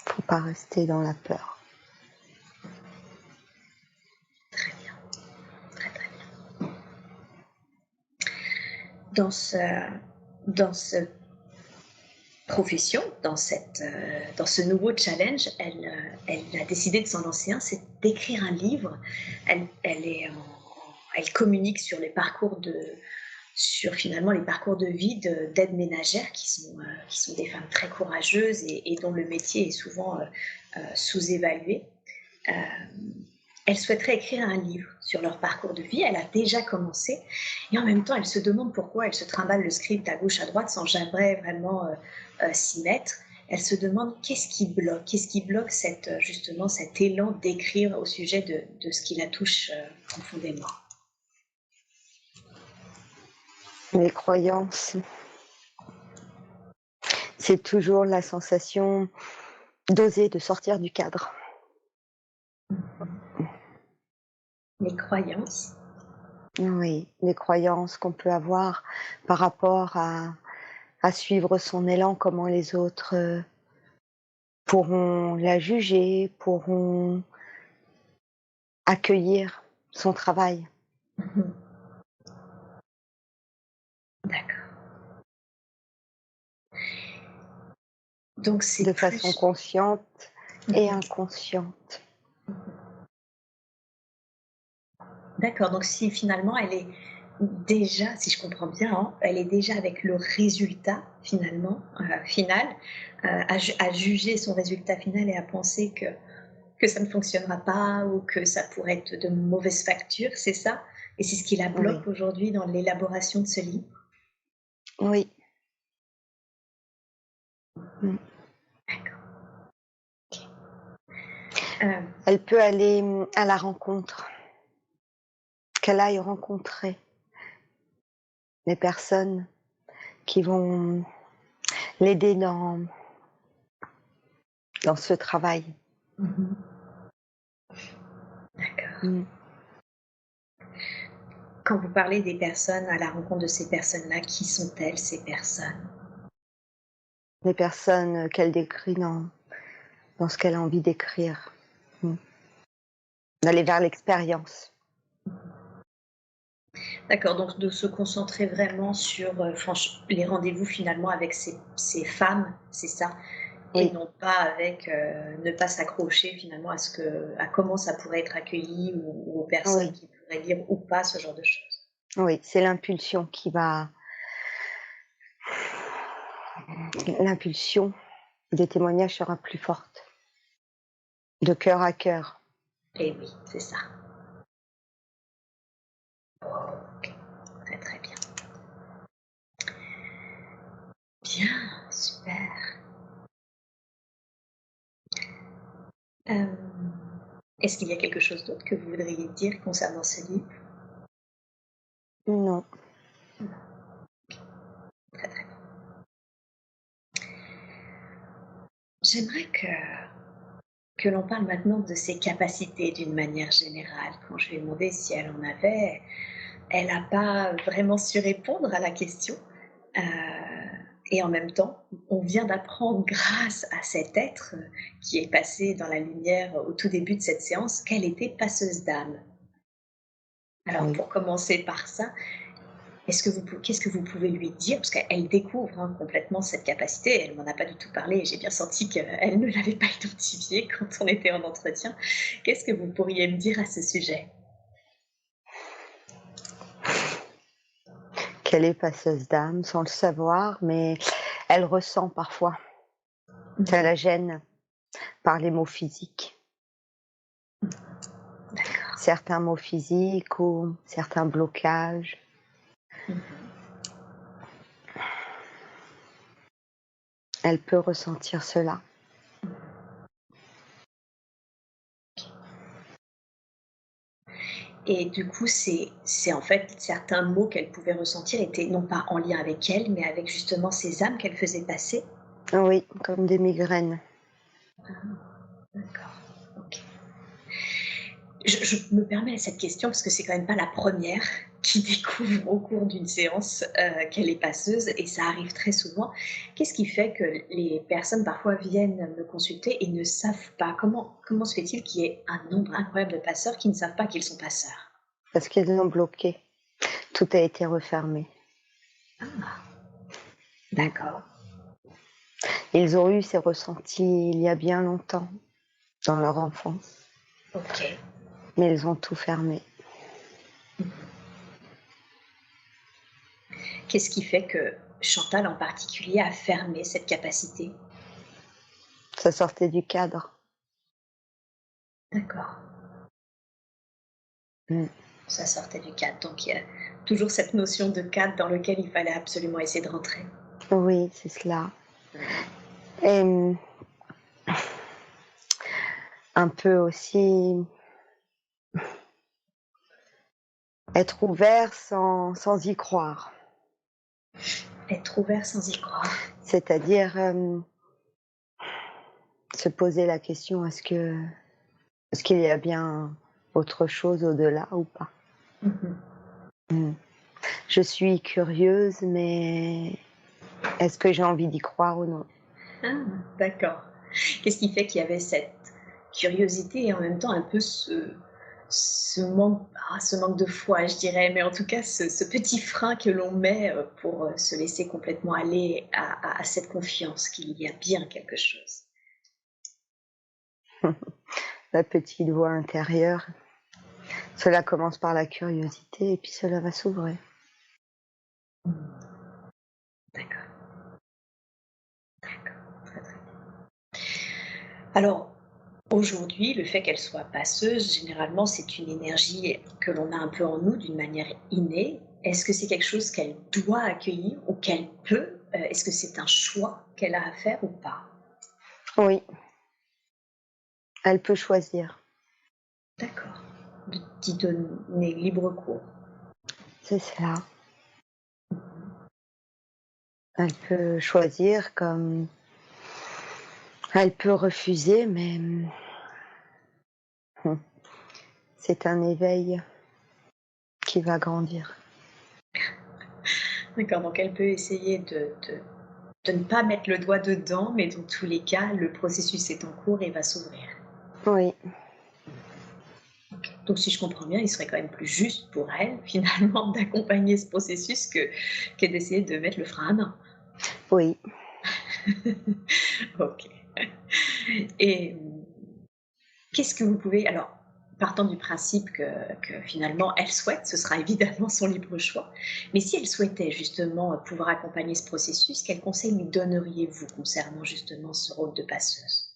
Faut pas rester dans la peur. Très bien. Très très bien. Dans ce profession, dans ce nouveau challenge, elle a décidé de s'en lancer un, c'est d'écrire un livre. Elle communique sur sur finalement les parcours de vie d'aides ménagères qui sont des femmes très courageuses et dont le métier est souvent sous-évalué. Elle souhaiterait écrire un livre sur leur parcours de vie. Elle a déjà commencé et en même temps, elle se demande pourquoi elle se trimballe le script à gauche, à droite sans jamais vraiment s'y mettre. Elle se demande qu'est-ce qui bloque justement cet élan d'écrire au sujet de ce qui la touche profondément. Les croyances, c'est toujours la sensation d'oser, de sortir du cadre. Les croyances. Oui, les croyances qu'on peut avoir par rapport à suivre son élan, comment les autres pourront la juger, pourront accueillir son travail. D'accord. Donc c'est de façon consciente et inconsciente. D'accord, donc si finalement elle est déjà, si je comprends bien, hein, elle est déjà avec le résultat finalement, final, à juger son résultat final et à penser que ça ne fonctionnera pas ou que ça pourrait être de mauvaise facture, c'est ça? Et c'est ce qui la bloque Oui. aujourd'hui dans l'élaboration de ce livre? Oui. D'accord. OK. Elle peut aller à la rencontre, qu'elle aille rencontrer les personnes qui vont l'aider dans ce travail. D'accord. Quand vous parlez des personnes, à la rencontre de ces personnes-là, qui sont-elles, ces personnes? Les personnes qu'elle décrit dans ce qu'elle a envie d'écrire. D'aller vers l'expérience. D'accord, donc de se concentrer vraiment sur les rendez-vous finalement avec ces femmes, c'est ça? Et Oui. non pas avec ne pas s'accrocher finalement à comment ça pourrait être accueilli ou aux personnes Oui. qui pourraient lire ou pas ce genre de choses. Oui, c'est l'impulsion qui va. L'impulsion des témoignages sera plus forte. De cœur à cœur. Et oui, c'est ça. Ok, très très bien. Bien, super. Est-ce qu'il y a quelque chose d'autre que vous voudriez dire concernant ce livre? Non. Très très bien. J'aimerais que l'on parle maintenant de ses capacités d'une manière générale. Quand je lui ai demandé si elle en avait, elle n'a pas vraiment su répondre à la question. Et en même temps, on vient d'apprendre grâce à cet être qui est passé dans la lumière au tout début de cette séance qu'elle était passeuse d'âme. Alors Oui. pour commencer par ça, qu'est-ce que vous pouvez lui dire? Parce qu'elle découvre complètement cette capacité, elle m'en a pas du tout parlé et j'ai bien senti qu'elle ne l'avait pas identifiée quand on était en entretien. Qu'est-ce que vous pourriez me dire à ce sujet? Qu'elle est passeuse d'âme sans le savoir, mais elle ressent parfois. Ça la gêne par les mots physiques. D'accord. Certains mots physiques ou certains blocages. Elle peut ressentir cela. Et du coup, c'est en fait certains mots qu'elle pouvait ressentir étaient non pas en lien avec elle, mais avec justement ces âmes qu'elle faisait passer? Oui, comme des migraines. D'accord, OK. Je me permets cette question parce que c'est quand même pas la première qui découvre au cours d'une séance, qu'elle est passeuse et ça arrive très souvent. Qu'est-ce qui fait que les personnes parfois viennent me consulter et ne savent pas? Comment se fait-il qu'il y ait un nombre incroyable de passeurs qui ne savent pas qu'ils sont passeurs? parce qu'ils l'ont bloqué. Tout a été refermé. Ah, Mm. d'accord, Ils ont eu ces ressentis il y a bien longtemps, dans leur enfance, OK. mais ils ont tout fermé. Qu'est-ce qui fait que Chantal en particulier a fermé cette capacité? Ça sortait du cadre. D'accord, Mm. ça sortait du cadre, donc il y a toujours cette notion de cadre dans lequel il fallait absolument essayer de rentrer. Oui, c'est cela. Mmh. Et un peu aussi être ouvert sans y croire. Être ouvert sans y croire. C'est-à-dire se poser la question, est-ce qu'il y a bien autre chose au-delà ou pas? Mmh. Mm. Je suis curieuse, mais est-ce que j'ai envie d'y croire ou non? Ah, d'accord. Qu'est-ce qui fait qu'il y avait cette curiosité et en même temps un peu ce manque de foi, je dirais, mais en tout cas ce petit frein que l'on met, pour, se laisser complètement aller à cette confiance qu'il y a bien quelque chose? La petite voix intérieure. Cela commence par la curiosité et puis cela va s'ouvrir. Mmh. D'accord, d'accord, très, très bien. Alors, aujourd'hui, le fait qu'elle soit passeuse, généralement, c'est une énergie que l'on a un peu en nous d'une manière innée. Est-ce que c'est quelque chose qu'elle doit accueillir ou qu'elle peut? Est-ce que c'est un choix qu'elle a à faire ou pas? Oui, elle peut choisir, D'accord, d'y donner libre cours. c'est cela. Elle peut choisir comme elle peut refuser, mais c'est un éveil qui va grandir. D'accord, donc elle peut essayer de ne pas mettre le doigt dedans, mais dans tous les cas, le processus est en cours et va s'ouvrir. Oui, OK. Donc si je comprends bien, il serait quand même plus juste pour elle, finalement, d'accompagner ce processus que d'essayer de mettre le frein à main. oui. OK. Et qu'est-ce que vous pouvez alors, partant du principe que finalement elle souhaite, ce sera évidemment son libre choix, mais si elle souhaitait justement, pouvoir accompagner ce processus, quels conseils lui donneriez-vous concernant justement ce rôle de passeuse?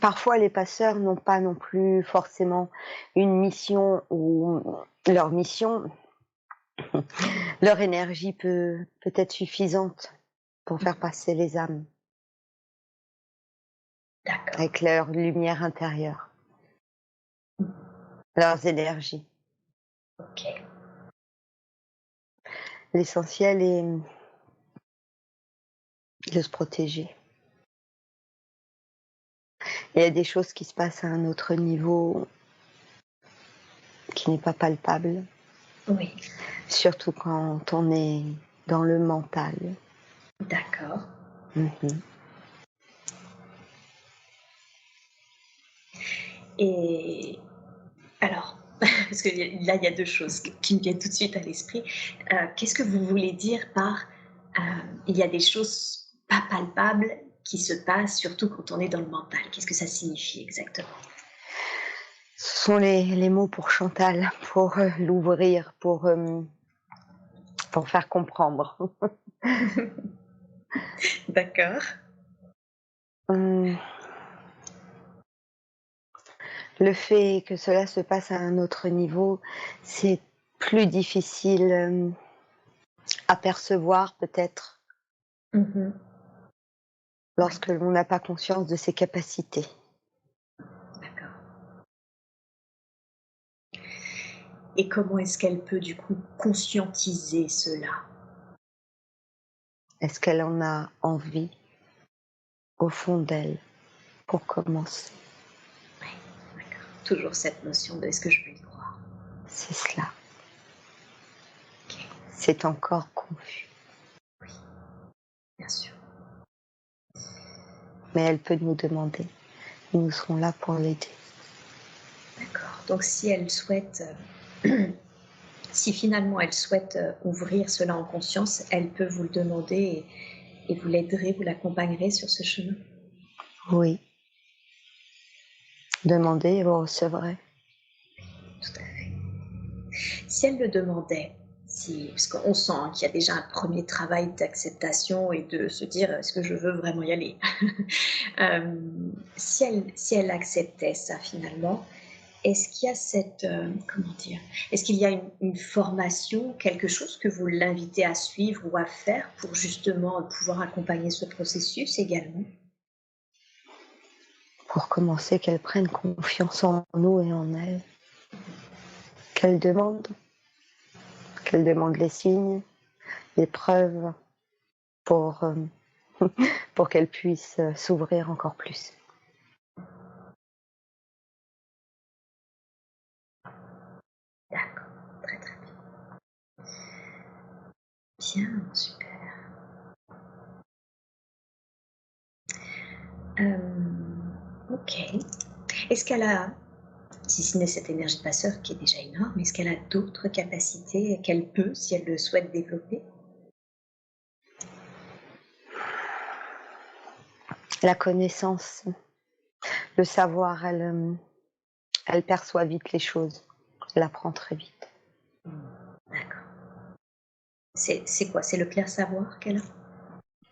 Parfois, les passeurs n'ont pas non plus forcément une mission ou leur mission, leur énergie peut être suffisante pour faire passer les âmes D'accord. avec leur lumière intérieure, leurs énergies. OK. L'essentiel est de se protéger. Il y a des choses qui se passent à un autre niveau qui n'est pas palpable, Oui. surtout quand on est dans le mental. D'accord. Mhm. Et alors, parce que là, il y a 2 choses qui me viennent tout de suite à l'esprit. Qu'est-ce que vous voulez dire par, il y a des choses pas palpables qui se passent, surtout quand on est dans le mental? Qu'est-ce que ça signifie exactement? Ce sont les mots pour Chantal, pour l'ouvrir, pour faire comprendre. D'accord. Hum, Le fait que cela se passe à un autre niveau, c'est plus difficile à percevoir peut-être Mmh. Oui, lorsque l'on n'a pas conscience de ses capacités. d'accord. Et comment est-ce qu'elle peut du coup conscientiser cela? Est-ce qu'elle en a envie au fond d'elle pour commencer? Oui, d'accord. Toujours cette notion de: «Est-ce que je peux y croire?» c'est cela. Ok, C'est encore confus. oui, bien sûr. Mais elle peut nous demander. Nous serons là pour l'aider. D'accord. Donc si elle souhaite, si finalement elle souhaite ouvrir cela en conscience, elle peut vous le demander et vous l'aiderez, vous l'accompagnerez sur ce chemin. Oui. Demandez et vous recevrez. Tout à fait. Si elle le demandait, si, parce qu'on sent qu'il y a déjà un premier travail d'acceptation et de se dire est-ce que je veux vraiment y aller. Si elle acceptait ça finalement, est-ce qu'il y a cette, comment dire, est-ce qu'il y a une formation, quelque chose que vous l'invitez à suivre ou à faire pour justement pouvoir accompagner ce processus également? Pour commencer, qu'elle prenne confiance en nous et en elle. Qu'elle demande les signes, les preuves pour, pour qu'elle puisse s'ouvrir encore plus. D'accord, très très bien. Bien, super. Ok. Est-ce qu'elle a, si ce n'est cette énergie de passeur qui est déjà énorme, est-ce qu'elle a d'autres capacités qu'elle peut, si elle le souhaite, développer? La connaissance, le savoir, elle perçoit vite les choses. Elle apprend très vite. D'accord. C'est quoi? C'est le clair savoir qu'elle a?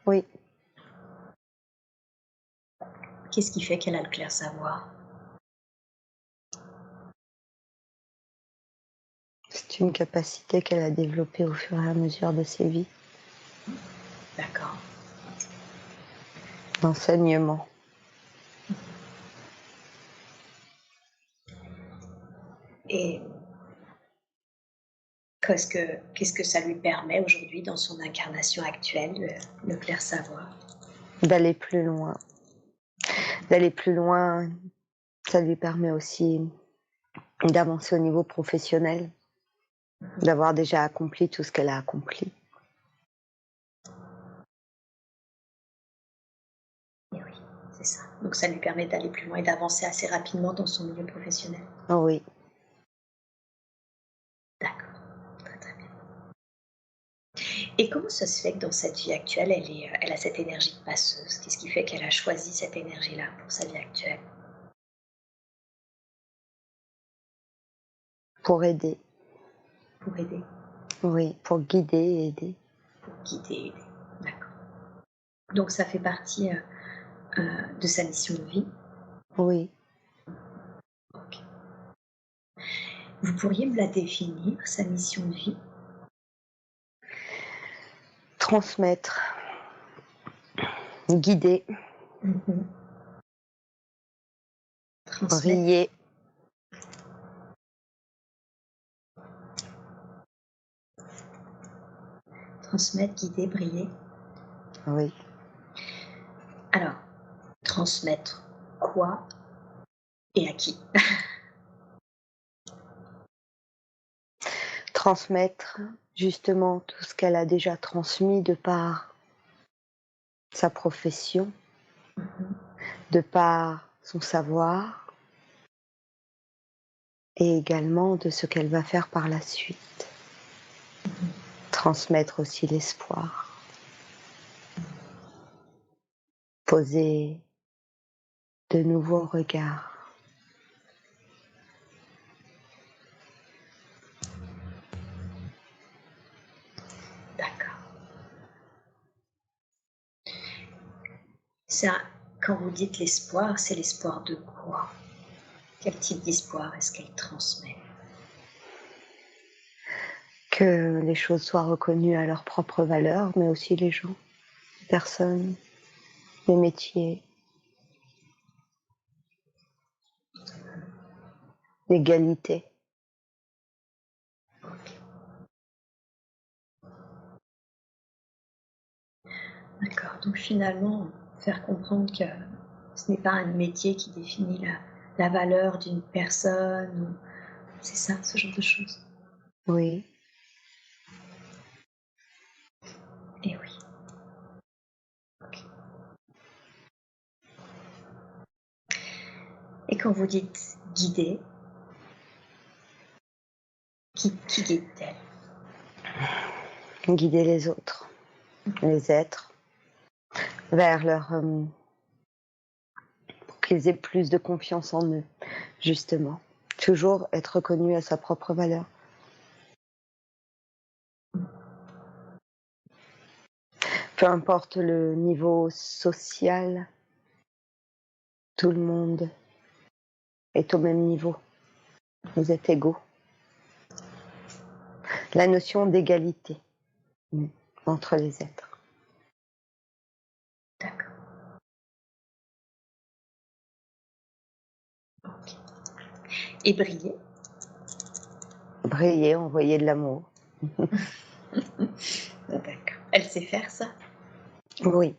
Oui, Qu'est-ce qui fait qu'elle a le clair savoir? c'est une capacité qu'elle a développée au fur et à mesure de ses vies. D'accord. L'enseignement. Et qu'est-ce que ça lui permet aujourd'hui dans son incarnation actuelle, le clair savoir? D'aller plus loin. D'aller plus loin, ça lui permet aussi d'avancer au niveau professionnel, d'avoir déjà accompli tout ce qu'elle a accompli. Et oui, c'est ça. Donc ça lui permet d'aller plus loin et d'avancer assez rapidement dans son milieu professionnel. Oh oui, D'accord, très très bien. Et comment ça se fait que dans cette vie actuelle, elle a cette énergie de passeuse? Qu'est-ce qui fait qu'elle a choisi cette énergie-là pour sa vie actuelle? pour aider. Pour aider, Oui, pour guider et aider. pour guider, aider. D'accord. Donc ça fait partie de sa mission de vie. Oui, Ok. Vous pourriez me la définir, sa mission de vie? transmettre, guider, Mhm. Transmettre, briller. transmettre, guider, briller. Oui, Alors, transmettre quoi et à qui? transmettre justement tout ce qu'elle a déjà transmis de par sa profession, Mhm. de par son savoir et également de ce qu'elle va faire par la suite. Transmettre aussi l'espoir, poser de nouveaux regards. D'accord. C'est un- Quand vous dites l'espoir, c'est l'espoir de quoi? Quel type d'espoir est-ce qu'elle transmet? Que les choses soient reconnues à leur propre valeur, mais aussi les gens, les personnes, les métiers, l'égalité. Ok. D'accord. Donc finalement, faire comprendre que ce n'est pas un métier qui définit la valeur d'une personne, C'est ça, ce genre de choses. Oui. Et oui. Ok. Et quand vous dites guider, qui guide-t-elle? Guider les autres, les êtres, vers leur... pour qu'ils aient plus de confiance en eux, justement. Toujours être reconnu à sa propre valeur. Peu importe le niveau social, tout le monde est au même niveau. Vous êtes égaux. La notion d'égalité entre les êtres. D'accord. Ok. Et briller? Briller, envoyer de l'amour. D'accord. Elle sait faire ça? Oui.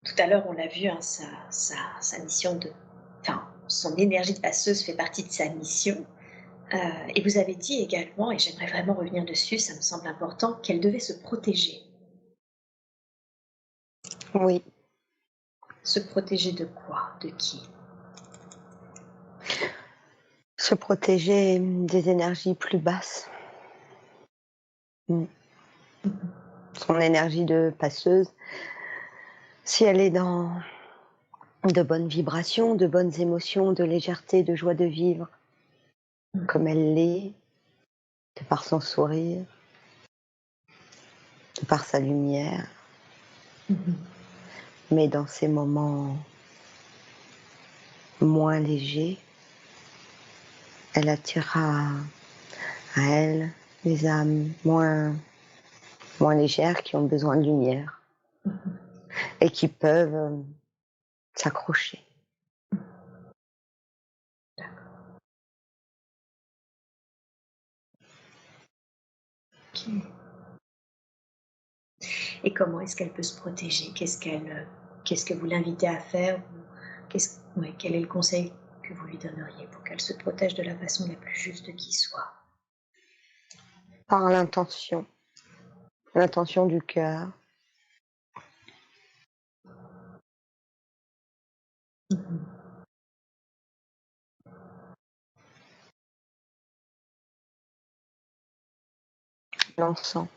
Tout à l'heure, on l'a vu, hein, sa mission de... Enfin, son énergie de passeuse fait partie de sa mission. Et vous avez dit également, et j'aimerais vraiment revenir dessus, ça me semble important, qu'elle devait se protéger. Oui. Se protéger de quoi? De qui? Se protéger des énergies plus basses. Son énergie de passeuse, si elle est dans de bonnes vibrations, de bonnes émotions, de légèreté, de joie de vivre, comme elle l'est, de par son sourire, de par sa lumière, mais dans ces moments moins légers, elle attirera à elle les âmes moins légères qui ont besoin de lumière et qui peuvent s'accrocher. D'accord. Ok. Et comment est-ce qu'elle peut se protéger? Qu'est-ce que vous l'invitez à faire? Quel est le conseil que vous lui donneriez pour qu'elle se protège de la façon la plus juste qui soit? Par l'intention du cœur, l'encens.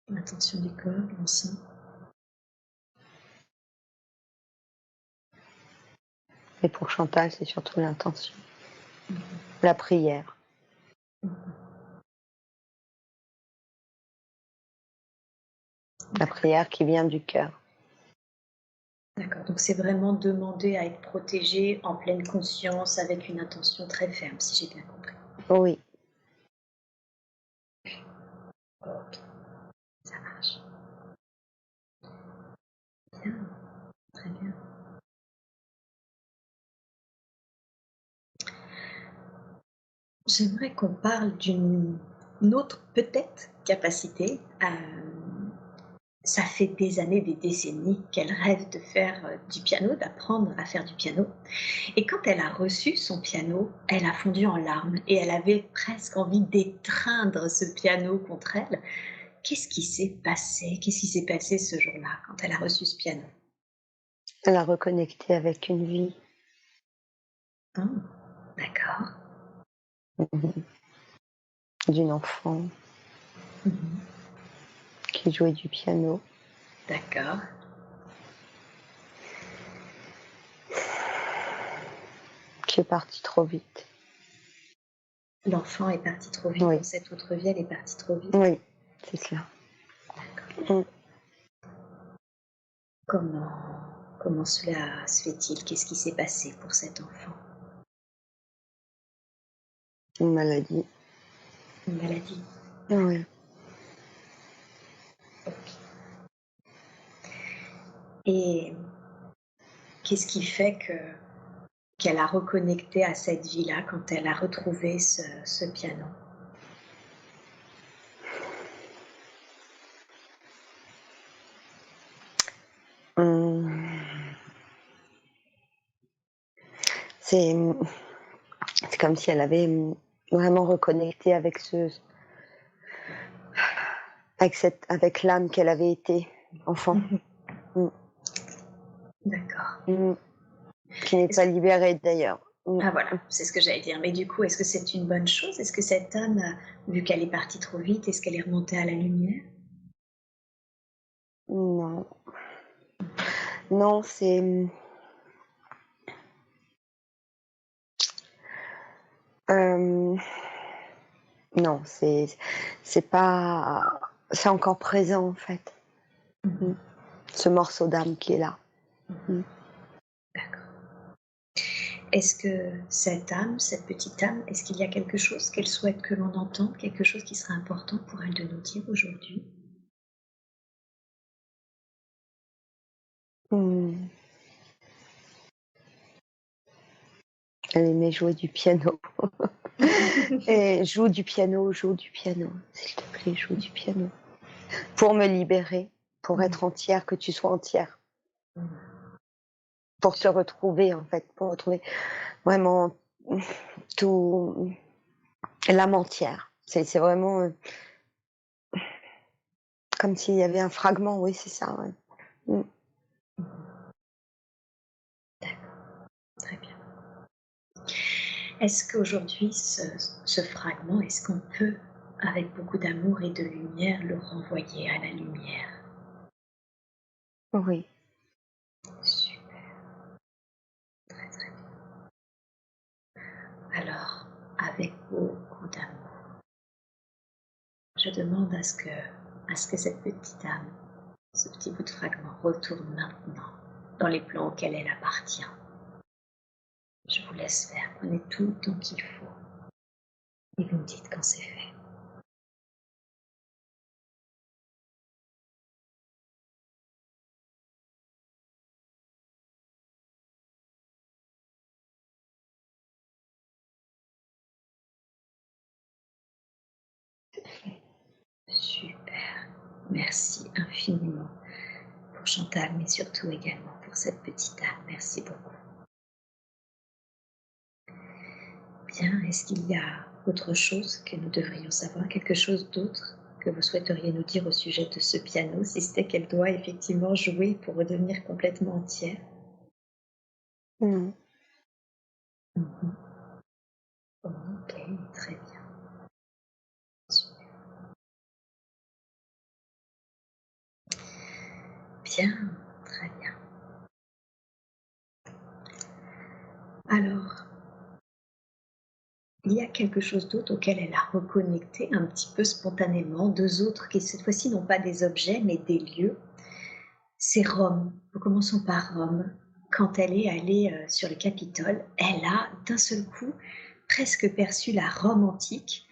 L'intention du corps, l'encens. Et pour Chantal, c'est surtout l'intention. La prière. La prière qui vient du cœur. D'accord, donc c'est vraiment demander à être protégé en pleine conscience avec une intention très ferme, si j'ai bien compris. Oui. Ok, ça marche. Bien, très bien. J'aimerais qu'on parle d'une autre peut-être capacité. Ça fait des années, des décennies qu'elle rêve de faire du piano, d'apprendre à faire du piano. Et quand elle a reçu son piano, elle a fondu en larmes et elle avait presque envie d'étreindre ce piano contre elle. Qu'est-ce qui s'est passé? Qu'est-ce qui s'est passé ce jour-là quand elle a reçu ce piano? Elle a reconnecté avec une vie. Ah, d'accord. D'une enfant Mhm. qui jouait du piano. D'accord. Qui est partie trop vite. L'enfant est parti trop vite, Oui. dans cette autre vie, elle est partie trop vite. Oui, c'est cela. D'accord. Comment cela se fait-il? Qu'est-ce qui s'est passé pour cet enfant? Une maladie. Une maladie? Oui. Et qu'est-ce qui fait qu'elle a reconnecté à cette vie-là quand elle a retrouvé ce piano? C'est c'est comme si elle avait vraiment reconnecté avec avec l'âme qu'elle avait été enfant. Mhm. Mm. D'accord. Mm. Qui n'est Est-ce pas que- libérée d'ailleurs. Mm. Ah voilà, c'est ce que j'allais dire. Mais du coup, est-ce que c'est une bonne chose? Est-ce que cette âme, vu qu'elle est partie trop vite, est-ce qu'elle est remontée à la lumière? Non, non, euh, non, c'est pas, c'est encore présent en fait. Mm. Mhm. Ce morceau d'âme qui est là. Mm. D'accord. Est-ce que cette âme, cette petite âme, est-ce qu'il y a quelque chose qu'elle souhaite que l'on entende, quelque chose qui serait important pour elle de nous dire aujourd'hui? Mm. Elle aimait jouer du piano. Et joue du piano, s'il te plaît, joue du piano. Pour me libérer, pour être entière, que tu sois entière, pour te retrouver en fait, pour retrouver vraiment tout, l'âme entière. C'est vraiment comme s'il y avait un fragment, oui, c'est ça. Ouais. Mm. D'accord, très bien. Est-ce qu'aujourd'hui, ce fragment, est-ce qu'on peut, avec beaucoup d'amour et de lumière, le renvoyer à la lumière? Oui. Super, très très bien. Alors, avec beaucoup d'amour, je demande à ce que cette petite âme, ce petit bout de fragment retourne maintenant dans les plans auxquels elle appartient. Je vous laisse faire, prenez tout le temps qu'il faut et vous me dites quand c'est fait. Super, merci infiniment pour Chantal, mais surtout également pour cette petite âme. Merci beaucoup. Bien, est-ce qu'il y a autre chose que nous devrions savoir, quelque chose d'autre que vous souhaiteriez nous dire au sujet de ce piano, si c'était qu'elle doit effectivement jouer pour redevenir complètement entière? Non. Mhm. Ok, très bien. Super. Bien, très bien. Alors, il y a quelque chose d'autre auquel elle a reconnecté un petit peu spontanément, deux autres qui cette fois-ci n'ont pas des objets mais des lieux. C'est Rome. Nous commençons par Rome. Quand elle est allée sur le Capitole, elle a d'un seul coup presque perçu la Rome antique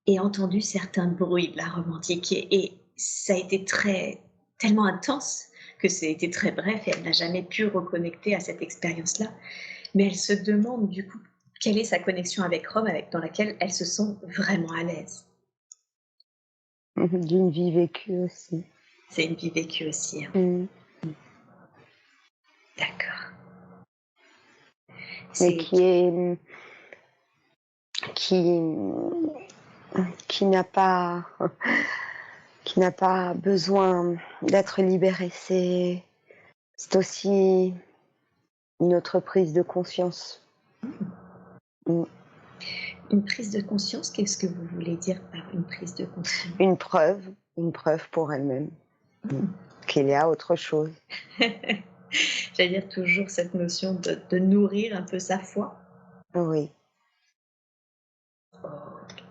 et entendu certains bruits de la Rome antique. Et ça a été tellement intense que ça a été très bref et elle n'a jamais pu reconnecter à cette expérience-là. Mais elle se demande du coup quelle est sa connexion avec Rome, dans laquelle elle se sent vraiment à l'aise. D'une vie vécue aussi. C'est une vie vécue aussi, hein. Mm. D'accord. Mais C'est qui, qui n'a pas, qui n'a pas besoin d'être libéré. C'est aussi une autre prise de conscience. Mm. une prise de conscience. Qu'est-ce que vous voulez dire par une prise de conscience? Une preuve pour elle-même qu'il y a autre chose. J'allais dire toujours cette notion de nourrir un peu sa foi. Oui. Ok,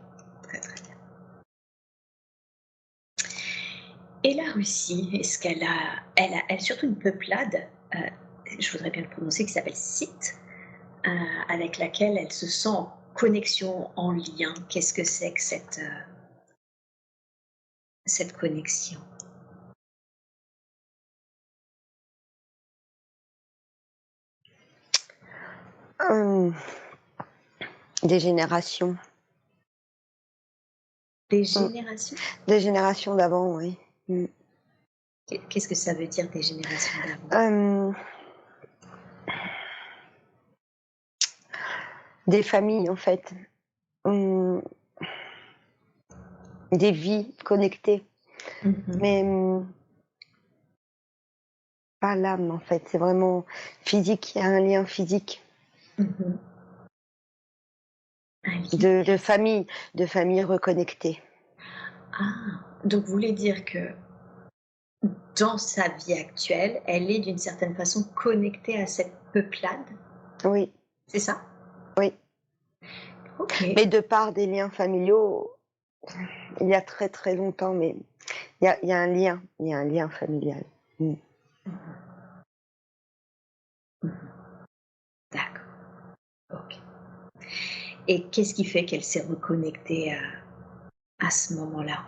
très très bien. Et la Russie, est-ce elle a surtout une peuplade, je voudrais bien le prononcer, qui s'appelle Scythe, avec laquelle elle se sent en connexion, en lien. Qu'est-ce que c'est que cette connexion? Hum, des générations. Des Mm. générations? Des générations d'avant, oui. Mm. Qu'est-ce que ça veut dire des générations d'avant? Hum, des familles en fait, mmh, des vies connectées, Mhm, mais pas l'âme en fait, c'est vraiment physique, il y a un lien physique mhm. Un lien. de famille reconnectée. Ah, donc vous voulez dire que dans sa vie actuelle, elle est d'une certaine façon connectée à cette peuplade, Oui, c'est ça? oui, OK. mais de par des liens familiaux, il y a très, très longtemps, mais il y a un lien familial. Mmh. Mmh. Mmh. D'accord, OK. Et qu'est-ce qui fait qu'elle s'est reconnectée à ce moment-là?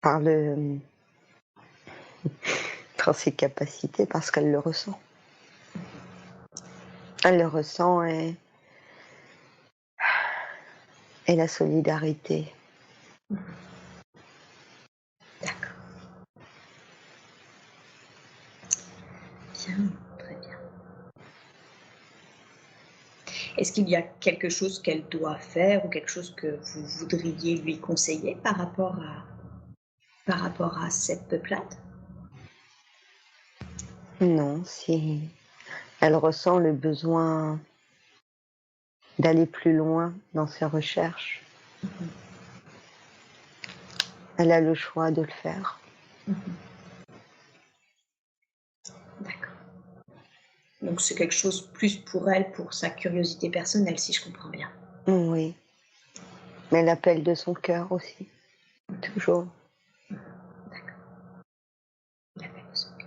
Par par ses capacités, parce qu'elle le ressent. Elle le ressent et la solidarité. Mmh. D'accord, bien, très bien. Est-ce qu'il y a quelque chose qu'elle doit faire ou quelque chose que vous voudriez lui conseiller par rapport à cette peuplade? Non, si elle ressent le besoin d'aller plus loin dans ses recherches, Mmh. elle a le choix de le faire. Mmh. D'accord. Donc c'est quelque chose plus pour elle, pour sa curiosité personnelle, si je comprends bien? Oui, mais l'appel de son cœur aussi, Mmh. toujours. Mmh. D'accord. L'appel de son cœur.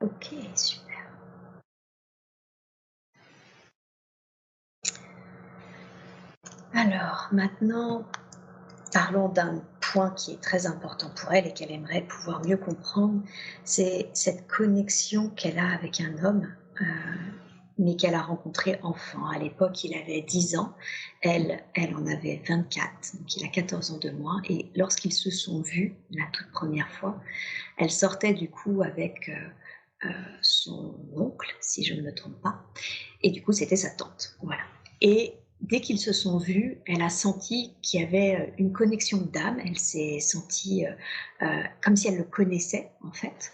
OK, super. Alors maintenant, parlons d'un point qui est très important pour elle et qu'elle aimerait pouvoir mieux comprendre, c'est cette connexion qu'elle a avec un homme, mais qu'elle a rencontré enfant. À l'époque, il avait 10 ans, elle en avait 24, donc il a 14 ans de moins et lorsqu'ils se sont vus la toute première fois, elle sortait du coup avec, son oncle, si je ne me trompe pas, et du coup, c'était sa tante, voilà. Et dès qu'ils se sont vus, elle a senti qu'il y avait une connexion d'âme. Elle s'est sentie comme si elle le connaissait, en fait.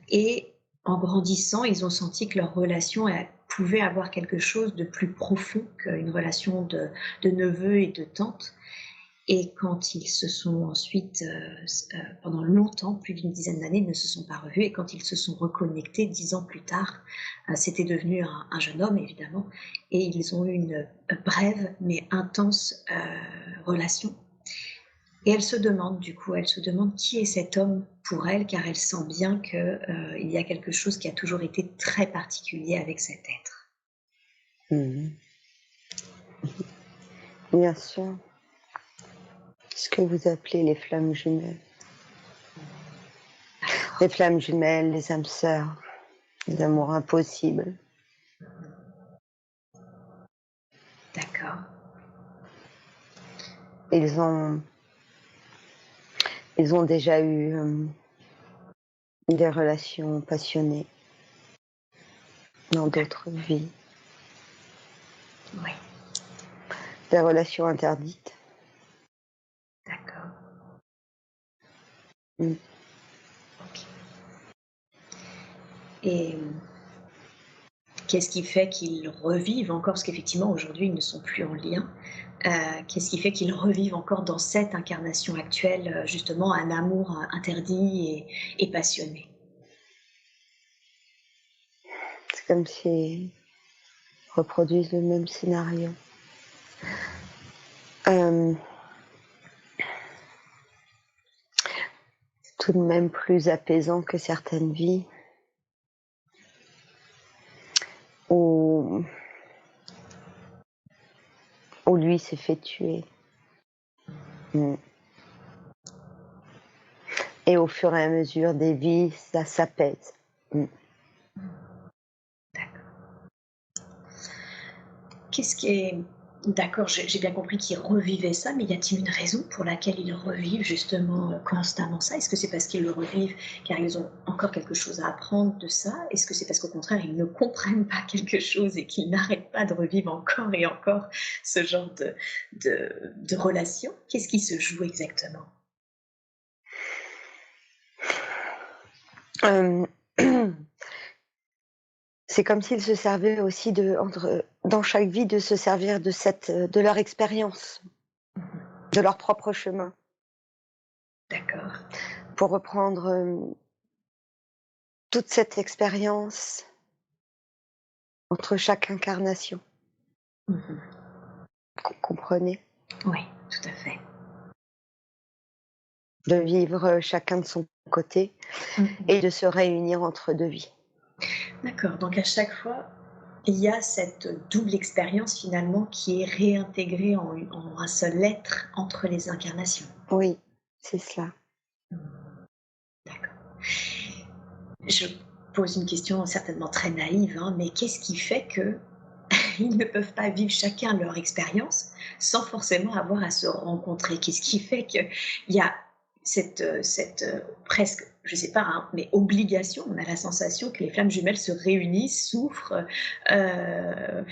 Et en grandissant, ils ont senti que leur relation pouvait avoir quelque chose de plus profond qu'une relation de neveu et de tante. Et quand ils se sont ensuite, pendant longtemps, plus d'une dizaine d'années, ils ne se sont pas revus. Et quand ils se sont reconnectés 10 ans plus tard, c'était devenu un jeune homme, évidemment. Et ils ont eu une brève mais intense relation. Et elle se demande, du coup, elle se demande qui est cet homme pour elle, car elle sent bien qu'il y a quelque chose qui a toujours été très particulier avec cet être. Mhm. Bien sûr, ce que vous appelez les flammes jumelles. Les D'accord. flammes jumelles, les âmes sœurs, les amours impossibles. D'accord. Ils ont, ils ont déjà eu des relations passionnées dans d'autres vies, Oui. des relations interdites. D'accord. Mm. Ok. Et qu'est-ce qui fait qu'ils revivent encore, parce qu'effectivement aujourd'hui ils ne sont plus en lien, qu'est-ce qui fait qu'ils revivent encore dans cette incarnation actuelle, justement un amour, interdit et passionné? C'est comme s'ils reproduisent le même scénario. Euh, Tout de même plus apaisant que certaines vies où, où lui s'est fait tuer. Mm. Et au fur et à mesure des vies, ça s'apaise. Mm. D'accord. Qu'est-ce qui est D'accord, j'ai bien compris qu'ils revivaient ça, mais y a-t-il une raison pour laquelle ils revivent justement, constamment ça? Est-ce que c'est parce qu'ils le revivent car ils ont encore quelque chose à apprendre de ça? Est-ce que c'est parce qu'au contraire, ils ne comprennent pas quelque chose et qu'ils n'arrêtent pas de revivre encore et encore ce genre de relation? Qu'est-ce qui se joue exactement? Hem, c'est comme s'ils se servaient aussi dans chaque vie, de se servir de leur expérience, Mmh. de leur propre chemin, D'accord. pour reprendre, toute cette expérience entre chaque incarnation. Mmh. Comprenez? Oui, tout à fait. De vivre, chacun de son côté Mmh. et de se réunir entre 2 vies. D'accord, donc à chaque fois, il y a cette double expérience finalement qui est réintégrée en un seul être entre les incarnations. Oui, c'est cela. Mmh. D'accord. Je pose une question certainement très naïve, hein, mais qu'est-ce qui fait que ils ne peuvent pas vivre chacun leur expérience sans forcément avoir à se rencontrer? Qu'est-ce qui fait qu'il y a cette presque, je sais pas, hein, mais obligation? On a la sensation que les flammes jumelles se réunissent, souffrent, heu,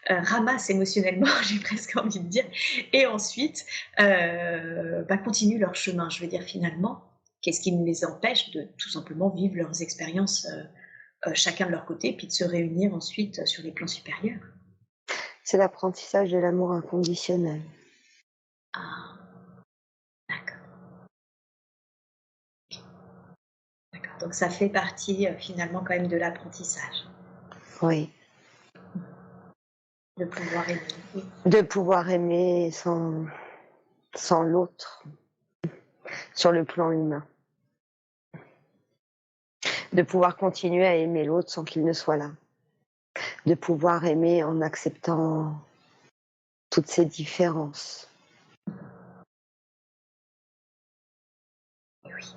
ramassent émotionnellement, j'ai presque envie de dire, et ensuite, continuent leur chemin. Je veux dire finalement, qu'est-ce qui les empêche de tout simplement vivre leurs expériences, chacun de leur côté, puis de se réunir ensuite sur les plans supérieurs? C'est l'apprentissage de l'amour inconditionnel. Ah, d'accord, d'accord. Donc ça fait partie, finalement quand même de l'apprentissage, Oui, de pouvoir aimer, oui. de pouvoir aimer sans l'autre, sur le plan humain. De pouvoir continuer à aimer l'autre sans qu'il ne soit là. De pouvoir aimer en acceptant toutes ces différences. Et oui.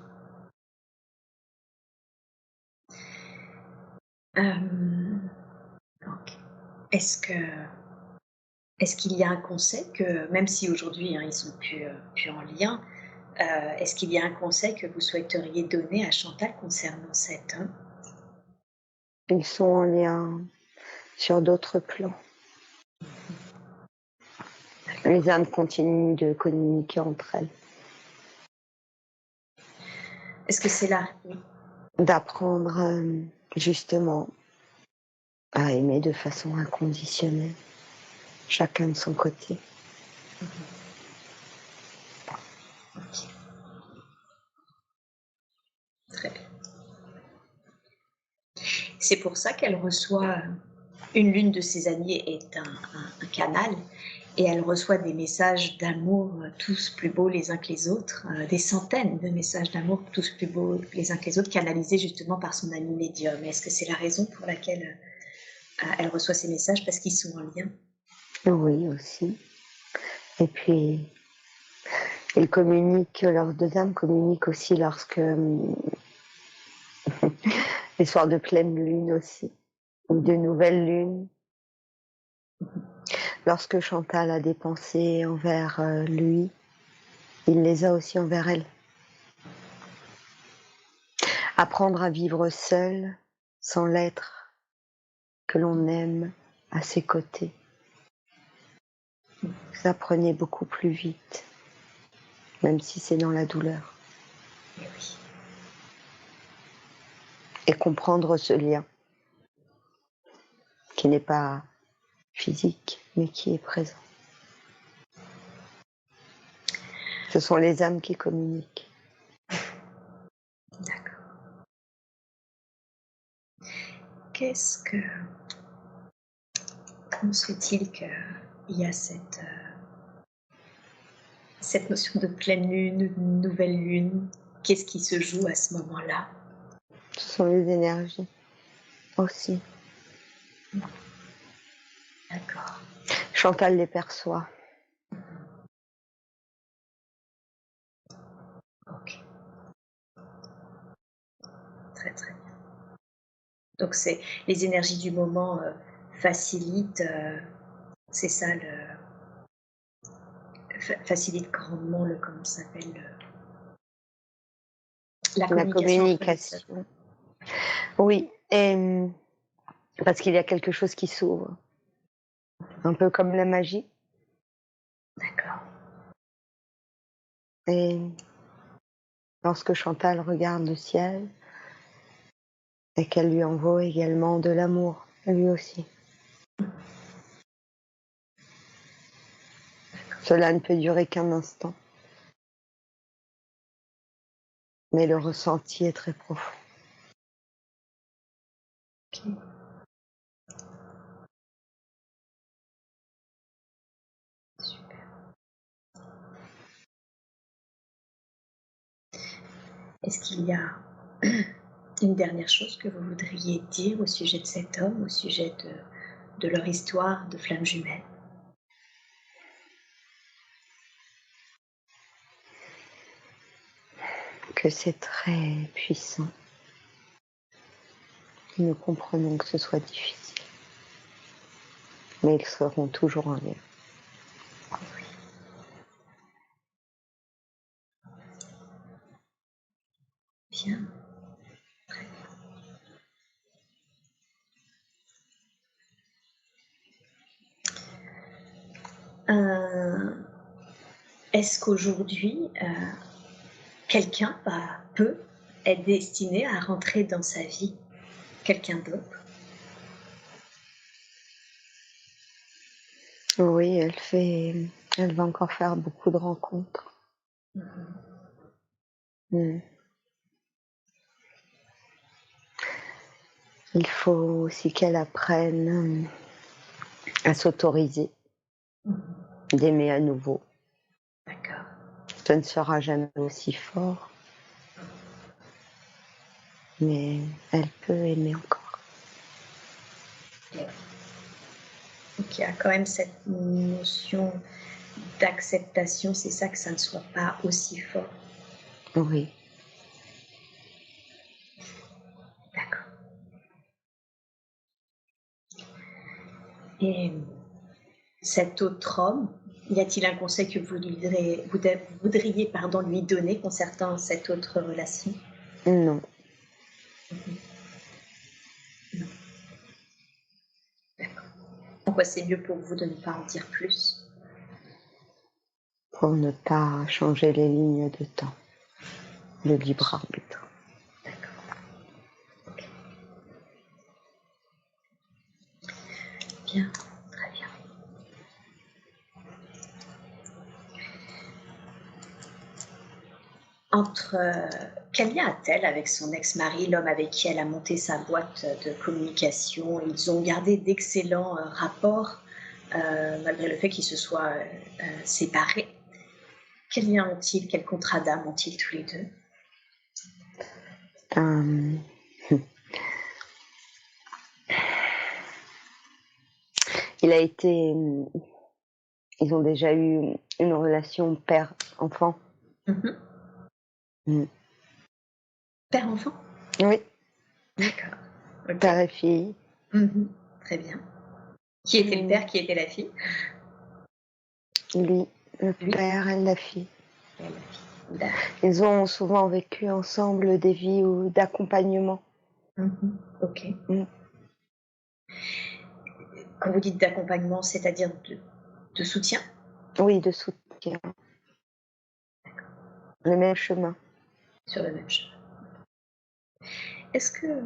Hem, donc est-ce que est-ce qu'il y a un conseil que même si aujourd'hui, hein, ils sont plus en lien, est-ce qu'il y a un conseil que vous souhaiteriez donner à Chantal concernant cet homme? Ils sont en lien sur d'autres plans. D'accord. Les âmes continuent de communiquer entre elles, Est-ce que c'est là, oui. d'apprendre, justement à aimer de façon inconditionnelle, chacun de son côté. Mmh. OK, très bien. C'est pour ça qu'elle reçoit, l'une de ses amies est un canal, et elle reçoit des messages d'amour, tous plus beaux les uns que les autres, des centaines de messages d'amour tous plus beaux les uns que les autres, canalisés justement par son amie médium. Est-ce que c'est la raison pour laquelle, elle reçoit ces messages, parce qu'ils sont en lien? Oui, aussi. Et puis, ils communiquent, leurs 2 âmes communiquent aussi lorsque, les soirs de pleine lune aussi, ou de nouvelle lune. Lorsque Chantal a des pensées envers, lui, il les a aussi envers elle. Apprendre à vivre seul, sans l'être que l'on aime à ses côtés. Vous apprenez beaucoup plus vite, même si c'est dans la douleur. Eh oui. Et comprendre ce lien, qui n'est pas physique, mais qui est présent. Ce sont les âmes qui communiquent. D'accord. Qu'est-ce que comment se fait-il qu'il y a cette notion de pleine lune, de nouvelle lune? Qu'est-ce qui se joue à ce moment-là? Ce sont les énergies aussi. D'accord. Chantal les perçoit. OK. Très, très bien. Donc c'est les énergies du moment, facilitent, c'est ça le facilite grandement le comment ça s'appelle? La La communication entre les sœurs. communication. Oui, parce qu'il y a quelque chose qui s'ouvre, un peu comme la magie D'accord. et lorsque Chantal regarde le ciel et qu'elle lui envoie également de l'amour, lui aussi. Cela ne peut durer qu'un instant, mais le ressenti est très profond. OK. Super. Est-ce qu'il y a une dernière chose que vous voudriez dire au sujet de cet homme, au sujet de leur histoire de flammes jumelles? Que c'est très puissant. Nous comprenons que ce soit difficile, mais ils seront toujours en lien. Oui. Bien. Très bien. Est-ce qu'aujourd'hui, quelqu'un peut être destiné à rentrer dans sa vie? Quelqu'un d'autre? Oui, elle va encore faire beaucoup de rencontres. Mmh. Mm. Il faut aussi qu'elle apprenne à s'autoriser, Mmh. d'aimer à nouveau. D'accord. Ça ne sera jamais aussi fort, mais elle peut aimer encore. Et donc il y a quand même cette notion d'acceptation, c'est ça, que ça ne soit pas aussi fort. Oui, D'accord. Et cet autre homme, y a-t-il un conseil que vous voudriez pardon, lui donner concernant cette autre relation? non, Mmh. Non, d'accord. Pourquoi c'est mieux pour vous de ne pas en dire plus? pour ne pas changer les lignes de temps, le libre arbitre. D'accord, OK. Bien, très bien. Entre, quel lien a-t-elle avec son ex-mari, l'homme avec qui elle a monté sa boîte de communication? Ils ont gardé d'excellents, rapports, malgré le fait qu'ils se soient, séparés. Quel lien ont-ils? Quel contrat d'âme ont-ils tous les 2? Euh, il a été, ils ont déjà eu une relation père-enfant. Mmh. Mm. Père-enfant? Oui, D'accord, OK. père et fille. Mmh. Très bien. Qui était le père? Mm. Qui était la fille? Lui, le Lui père et la fille. et la fille. D'accord. Ils ont souvent vécu ensemble des vies d'accompagnement. Mmh. OK. Mm. Quand vous dites d'accompagnement, c'est-à-dire de soutien? Oui, de soutien, le même chemin. Sur le même chemin. Est-ce que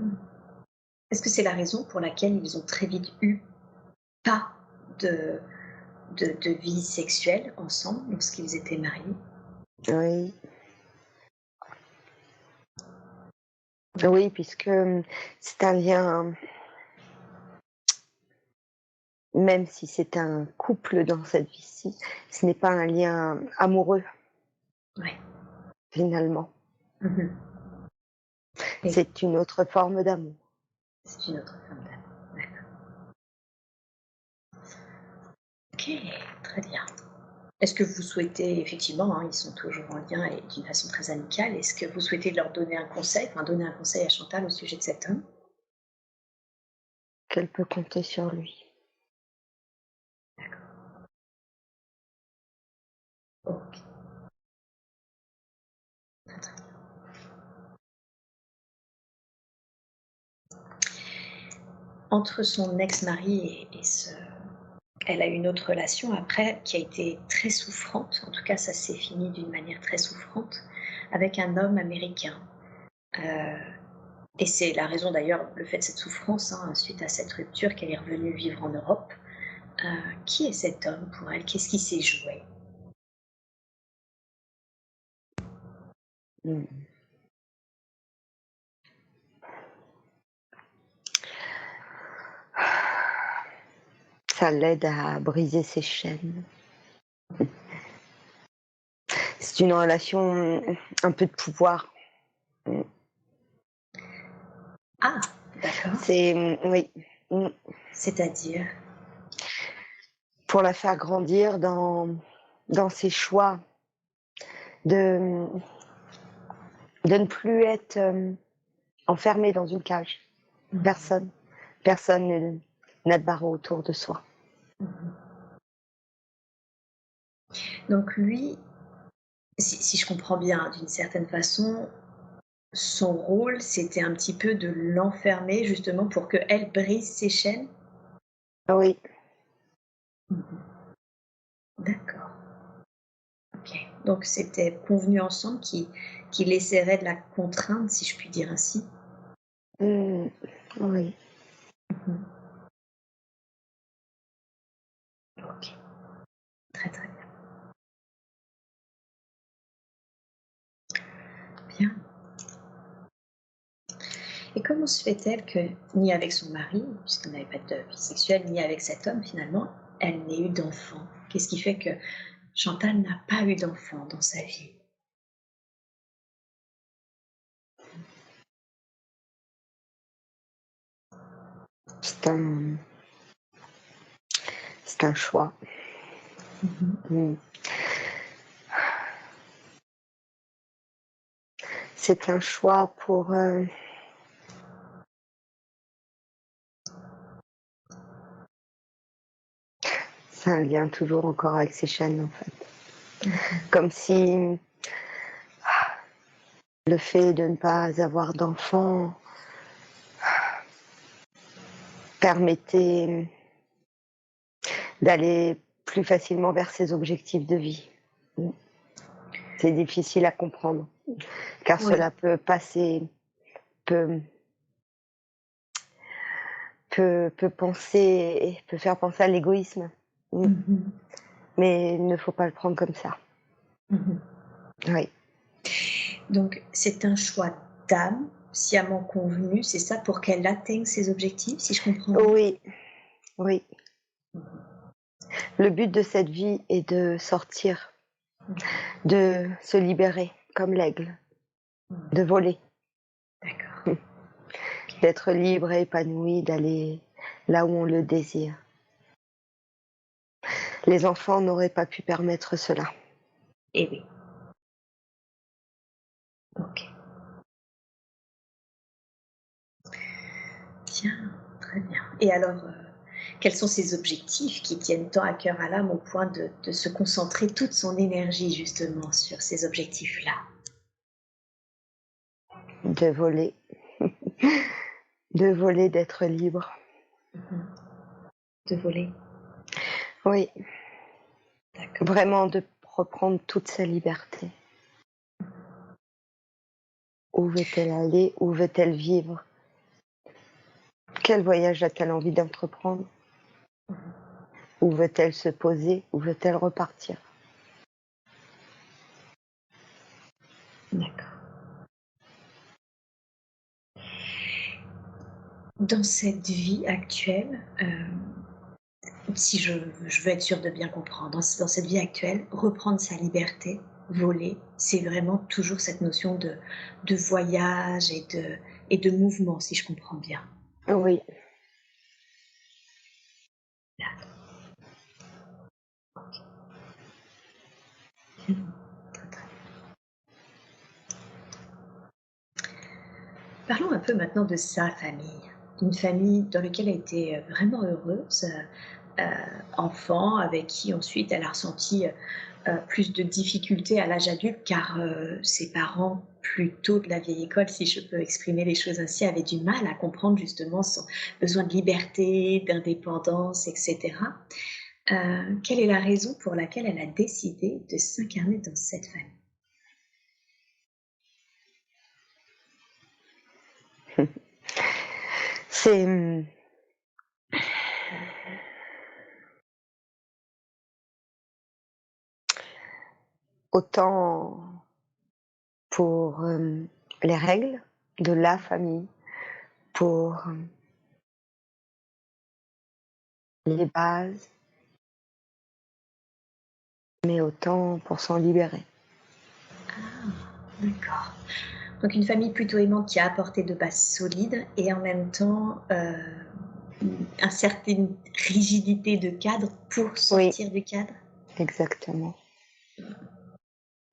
est-ce que c'est la raison pour laquelle ils ont très vite eu pas de de vie sexuelle ensemble lorsqu'ils étaient mariés? Oui, Oui. oui, puisque c'est un lien, même si c'est un couple dans cette vie-ci, ce n'est pas un lien amoureux Ouais. finalement. Mmh. Et C'est une autre forme d'amour. c'est une autre forme d'amour. D'accord. OK, très bien. Est-ce que vous souhaitez effectivement, hein, ils sont toujours en lien et d'une façon très amicale, est-ce que vous souhaitez leur donner un conseil, enfin donner un conseil à Chantal au sujet de cet homme? Qu'elle peut compter sur lui. D'accord. Ok. Très, très bien. Entre son ex-mari et elle a eu une autre relation après qui a été très souffrante, en tout cas ça s'est fini d'une manière très souffrante, avec un homme américain. Euh, et c'est la raison d'ailleurs, le fait de cette souffrance, hein, suite à cette rupture, qu'elle est revenue vivre en Europe. Qui est cet homme pour elle? Qu'est-ce qui s'est joué? Mm. Ça l'aide à briser ses chaînes. C'est une relation un peu de pouvoir. Ah, d'accord. C'est oui, C'est-à-dire? pour la faire grandir dans ses choix, de de ne plus être enfermée dans une cage. Mhm. Personne n'a de barreau autour de soi. Mhm. Donc lui, si je comprends bien, d'une certaine façon, son rôle, c'était un petit peu de l'enfermer justement pour qu'elle brise ses chaînes? Oui, Mhm. D'accord. Ok. Donc c'était convenu ensemble qu'il essaierait de la contraindre, si je puis dire ainsi. mm, oui. Mhm. Ok. Très très bien. Bien. Et comment se fait-elle que, ni avec son mari, puisqu'elle n'avait pas de vie sexuelle, ni avec cet homme finalement, elle n'ait eu d'enfant? Qu'est-ce qui fait que Chantal n'a pas eu d'enfant dans sa vie? C'est un c'est un choix. Mhm. Mm. C'est un choix pour c'est un lien toujours encore avec ses chaînes en fait. Mhm. Comme si le fait de ne pas avoir d'enfant permettait d'aller plus facilement vers ses objectifs de vie. C'est difficile à comprendre, car Oui. cela peut, peut faire penser à l'égoïsme. Mhm. Mais il ne faut pas le prendre comme ça. Mhm. Oui, Donc c'est un choix d'âme, sciemment convenu, c'est ça, pour qu'elle atteigne ses objectifs, si je comprends bien? oui, oui. Mhm. Le but de cette vie est de sortir, Mhm. de se libérer comme l'aigle, Mhm. de voler, D'accord. Ok. d'être libre et épanoui, d'aller là où on le désire. Les enfants n'auraient pas pu permettre cela. Eh oui. Ok. Bien, très bien. Et alors, quels sont ces objectifs qui tiennent tant à cœur à l'âme au point de se concentrer toute son énergie justement sur ces objectifs-là? De voler, de voler, d'être libre. Mhm. De voler? Oui, D'accord. vraiment de reprendre toute sa liberté. Où veut-elle aller? Où veut-elle vivre? Quel voyage a-t-elle envie d'entreprendre? Mhm. Où veut-elle se poser? Où veut-elle repartir? D'accord. Dans cette vie actuelle, si je veux être sûre de bien comprendre, dans cette vie actuelle, reprendre sa liberté, voler, c'est vraiment toujours cette notion de voyage et de mouvement, si je comprends bien? Oui, D'accord. OK. Bien. Très, très bien. Parlons un peu maintenant de sa famille. Une famille dans laquelle elle était, vraiment heureuse, enfant, avec qui ensuite elle a ressenti, plus de difficultés à l'âge adulte car ses parents, plutôt de la vieille école, si je peux exprimer les choses ainsi, avaient du mal à comprendre justement son besoin de liberté, d'indépendance, etc. Quelle est la raison pour laquelle elle a décidé de s'incarner dans cette famille? C'est autant pour les règles de la famille, pour les bases, mais autant pour s'en libérer. Ah, d'accord. Donc une famille plutôt aimante qui a apporté de bases solides et en même temps une certaine rigidité de cadre pour Oui, sortir du cadre. exactement.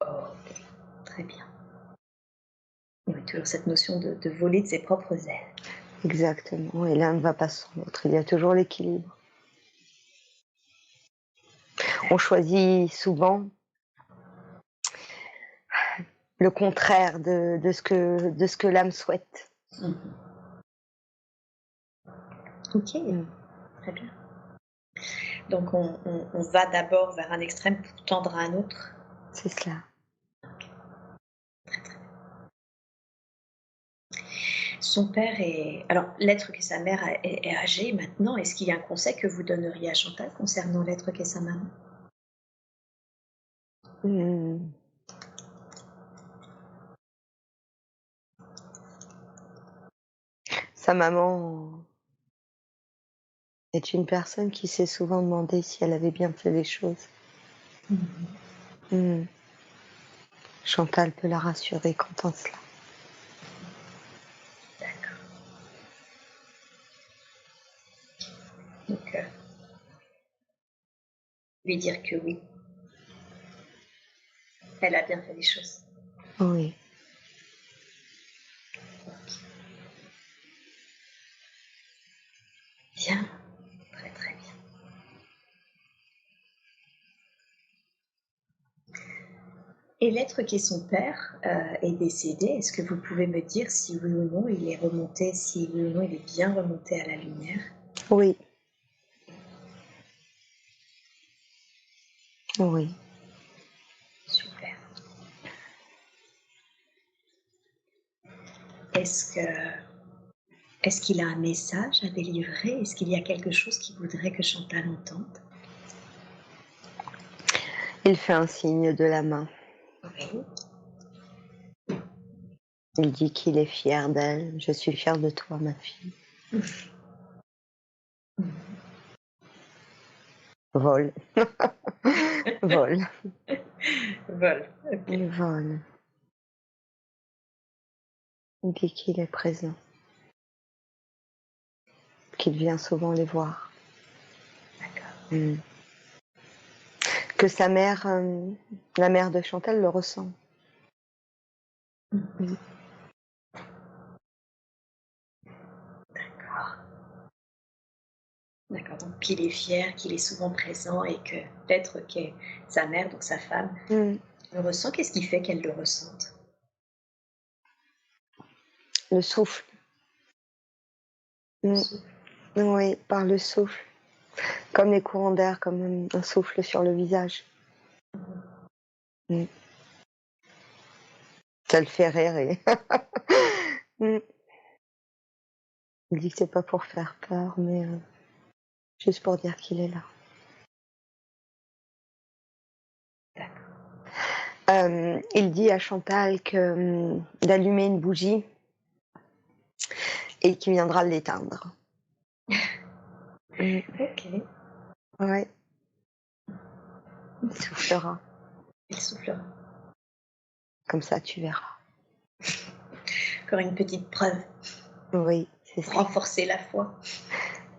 Ok, très bien. Oui, toujours cette notion de voler de ses propres ailes. Exactement. Et l'un ne va pas sans l'autre. Il y a toujours l'équilibre. On choisit souvent le contraire de ce que l'âme souhaite. Mhm. Ok, Mm, très bien. Donc on va d'abord vers un extrême pour tendre à un autre. c'est cela. Ok, très très bien. Son père est... Alors, l'être qu'est sa mère est âgé maintenant. Est-ce qu'il y a un conseil que vous donneriez à Chantal concernant l'être qu'est sa maman? Mm. Sa maman est une personne qui s'est souvent demandé si elle avait bien fait les choses. Mhm. Mm. Chantal peut la rassurer quant à cela. D'accord. Donc, lui dire que oui, elle a bien fait les choses. Oui. Ok. Bien, très très bien. Et l'être qui est son père est décédé. Est-ce que vous pouvez me dire si oui ou non il est remonté, si oui ou non il est bien remonté à la lumière? Oui. Oui. Super. Est-ce que est-ce qu'il a un message à délivrer? Est-ce qu'il y a quelque chose qu'il voudrait que Chantal entende? Il fait un signe de la main. Oui. Il dit qu'il est fier d'elle. Je suis fier de toi, ma fille. Vole. Vole. Vol. Ok. Il vole. Il dit qu'il est présent. Qu'il vient souvent les voir. D'accord. Mm. Que sa mère, la mère de Chantal, le ressent. Mm. D'accord. D'accord. Donc qu'il est fier, qu'il est souvent présent et que l'être qui est sa mère, donc sa femme, Mm. le ressent. Qu'est-ce qui fait qu'elle le ressente? Le souffle. Le Mm. souffle. Oui, par le souffle. Comme les courants d'air, comme un souffle sur le visage. Mm. Ça le fait rire. Mm. Il dit que c'est pas pour faire peur, mais juste pour dire qu'il est là. D'accord. Il dit à Chantal que d'allumer une bougie et qu'il viendra l'éteindre. Mm. Ok. Ouais, il soufflera. Il soufflera. Comme ça, tu verras. Encore une petite preuve Oui, c'est pour ça. renforcer la foi.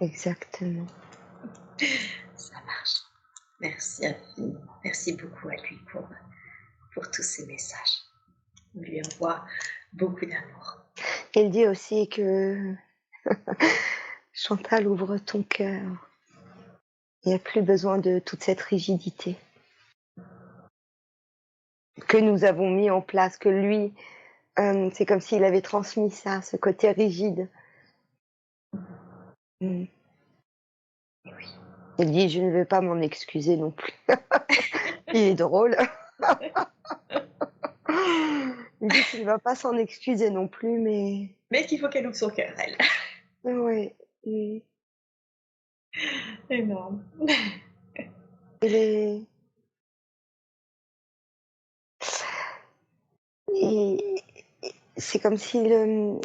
Exactement. Ça marche. Merci infiniment. Merci beaucoup à lui pour tous ces messages. On lui envoie beaucoup d'amour. Il dit aussi que Chantal, ouvre ton cœur. Il n'y a plus besoin de toute cette rigidité. que nous avons mis en place, que lui, c'est comme s'il avait transmis ça, ce côté rigide. Mm. Et oui. Il dit, je ne vais pas m'en excuser non plus. Il est drôle. Il dit qu'il ne va pas s'en excuser non plus, mais Mais qu'il faut qu'elle ouvre son cœur, elle. ouais, il Énorme. il est il c'est comme s'il,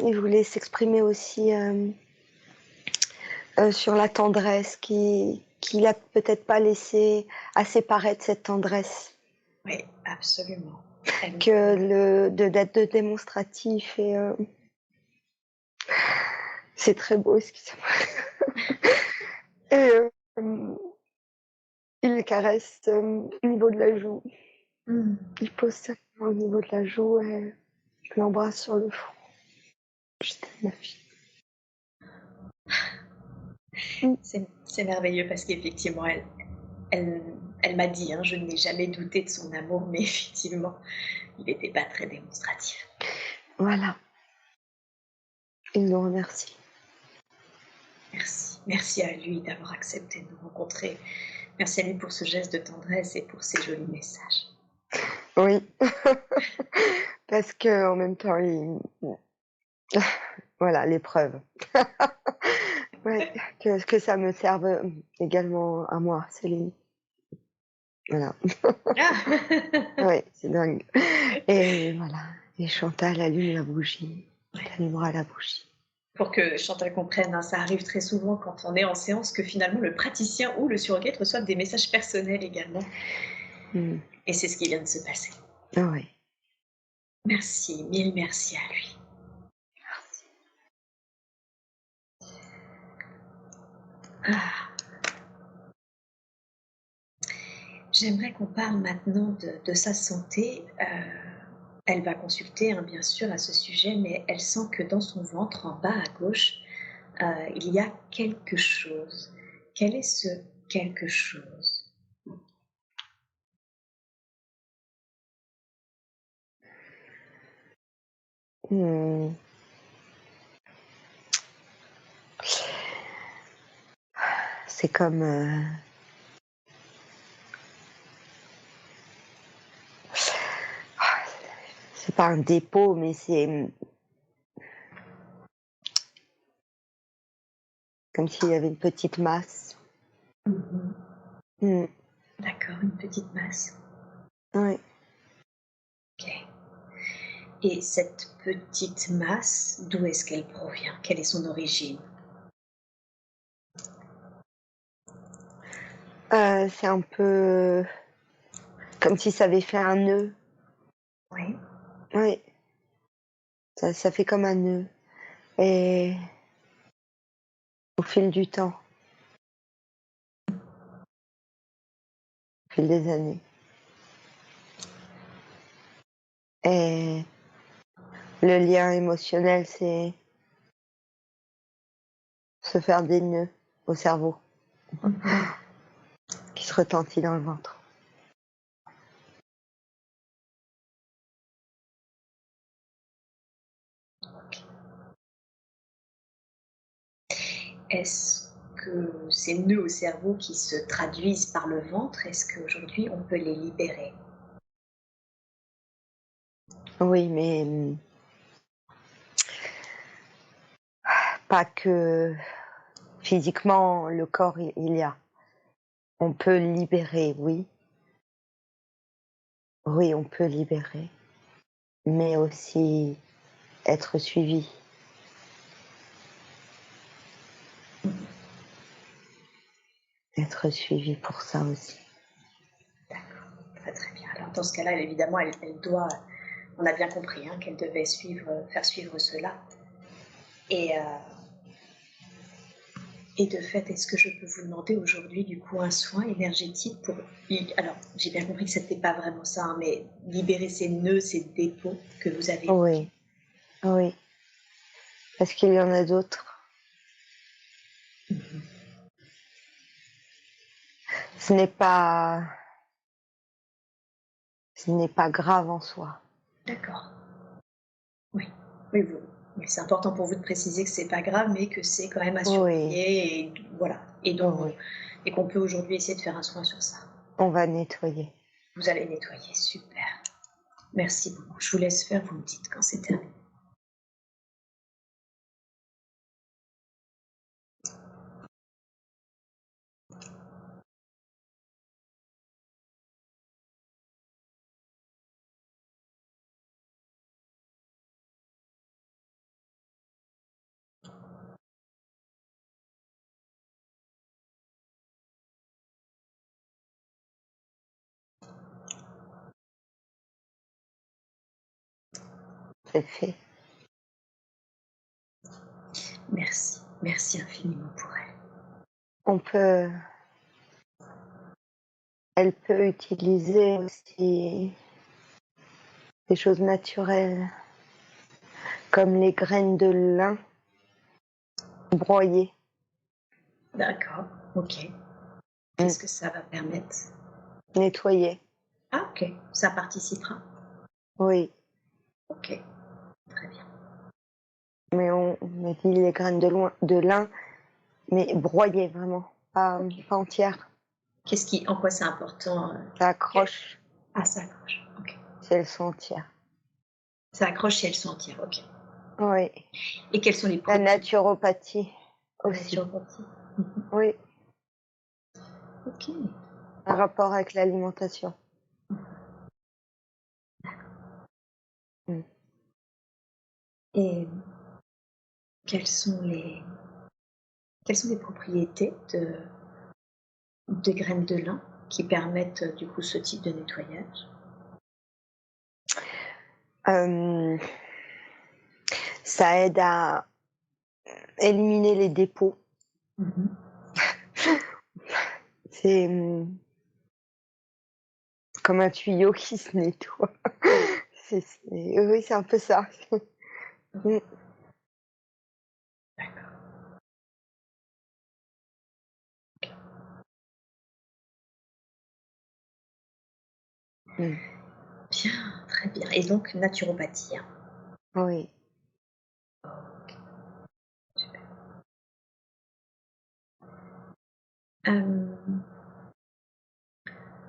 il voulait s'exprimer aussi, sur la tendresse qu'il a peut-être pas laissé assez paraître cette tendresse, Oui, absolument. Elle, que le d'être de démonstratif et c'est très beau, excusez-moi. Et il caresse, au niveau de la joue. mmh, Il pose sa main au niveau de la joue et je l'embrasse sur le front. Je t'aime ma fille. Mmh. c'est merveilleux parce qu'effectivement, elle, elle m'a dit, hein, je n'ai jamais douté de son amour, mais effectivement, il n'était pas très démonstratif. Voilà, il nous remercie. Merci. Merci à lui d'avoir accepté de nous rencontrer. Merci à lui pour ce geste de tendresse et pour ses jolis messages. Oui, parce qu'en même temps, il voilà, l'épreuve. Ouais, que ça me serve, également à moi, Céline. Voilà. Ah Ouais, c'est dingue. Et voilà, et Chantal allume la bougie. Ouais. Tu allumeras la bougie. Pour que Chantal comprenne, hein, ça arrive très souvent quand on est en séance que finalement le praticien ou le surrogate reçoivent des messages personnels également. Mmh. Et c'est ce qui vient de se passer. Ah ouais. Merci, mille merci à lui. Ah, j'aimerais qu'on parle maintenant de sa santé. Elle va consulter, hein, bien sûr, à ce sujet, mais elle sent que dans son ventre, en bas à gauche, il y a quelque chose. Quel est ce quelque chose? Mmh. C'est comme, c'est pas un dépôt, mais c'est, comme s'il y avait une petite masse. Mmh. Mmh. D'accord, une petite masse. Ouais. OK. Et cette petite masse, d'où est-ce qu'elle provient? Quelle est son origine? C'est un peu comme si ça avait fait un nœud. Oui, Oui, ça fait comme un nœud et au fil du temps, au fil des années et le lien émotionnel, c'est se faire des nœuds au cerveau qui se retentit dans le ventre. OK. Est-ce que ces nœuds au cerveau qui se traduisent par le ventre, est-ce qu'aujourd'hui on peut les libérer? Oui, mais pas que physiquement, le corps, il y a. On peut libérer, oui. Oui, on peut libérer, mais aussi être suivi. Être suivi pour ça aussi. D'accord, très, très bien. Alors dans ce cas-là, évidemment, elle doit, on a bien compris, hein, qu'elle devait suivre, faire suivre cela et heu et de fait, est-ce que je peux vous demander aujourd'hui, du coup, un soin énergétique pour alors, j'ai bien compris que c'était pas vraiment ça, hein, mais libérer ces nœuds, ces dépôts que vous avez? Oui, oui, parce qu'il y en a d'autres. Mmh. Ce n'est pas ce n'est pas grave en soi. D'accord. Oui. Oui, oui, c'est important pour vous de préciser que c'est pas grave, mais que c'est quand même à Oui, surveiller et voilà. Et donc, oui, et qu'on peut aujourd'hui essayer de faire un soin sur ça. on va nettoyer. Vous allez nettoyer, super. Merci beaucoup. Je vous laisse faire, vous me dites quand c'est terminé. C'est fait. Merci. Merci infiniment pour elle. On peut, elle peut utiliser aussi des choses naturelles, comme les graines de lin broyées. D'accord, ok. Mm. Qu'est-ce que ça va permettre? Nettoyer, Ah, ok, ça participera. oui. Ok, très bien. Mais on me dit les graines de lin, mais broyées vraiment, Ok. pas entières. En quoi c'est important? Ça Quel- accroche Ah, ça accroche. Ok. si elles sont entières. Ça accroche si elles sont entières. Ok. Oui. Et quels sont les La protéines? naturopathie La aussi. naturopathie. Mhm. Oui. Ok. Un rapport avec l'alimentation. Mm. Et quelles sont les, quelles sont les propriétés de graines de lin qui permettent du coup ce type de nettoyage? Euh, Ça aide à éliminer les dépôts. Mhm. C'est comme un tuyau qui se nettoie. Oui. Oui, c'est un peu ça. Mm, D'accord. mm. Bien, très bien. Et donc naturopathie, hein. Oui. Ok, super. Euh,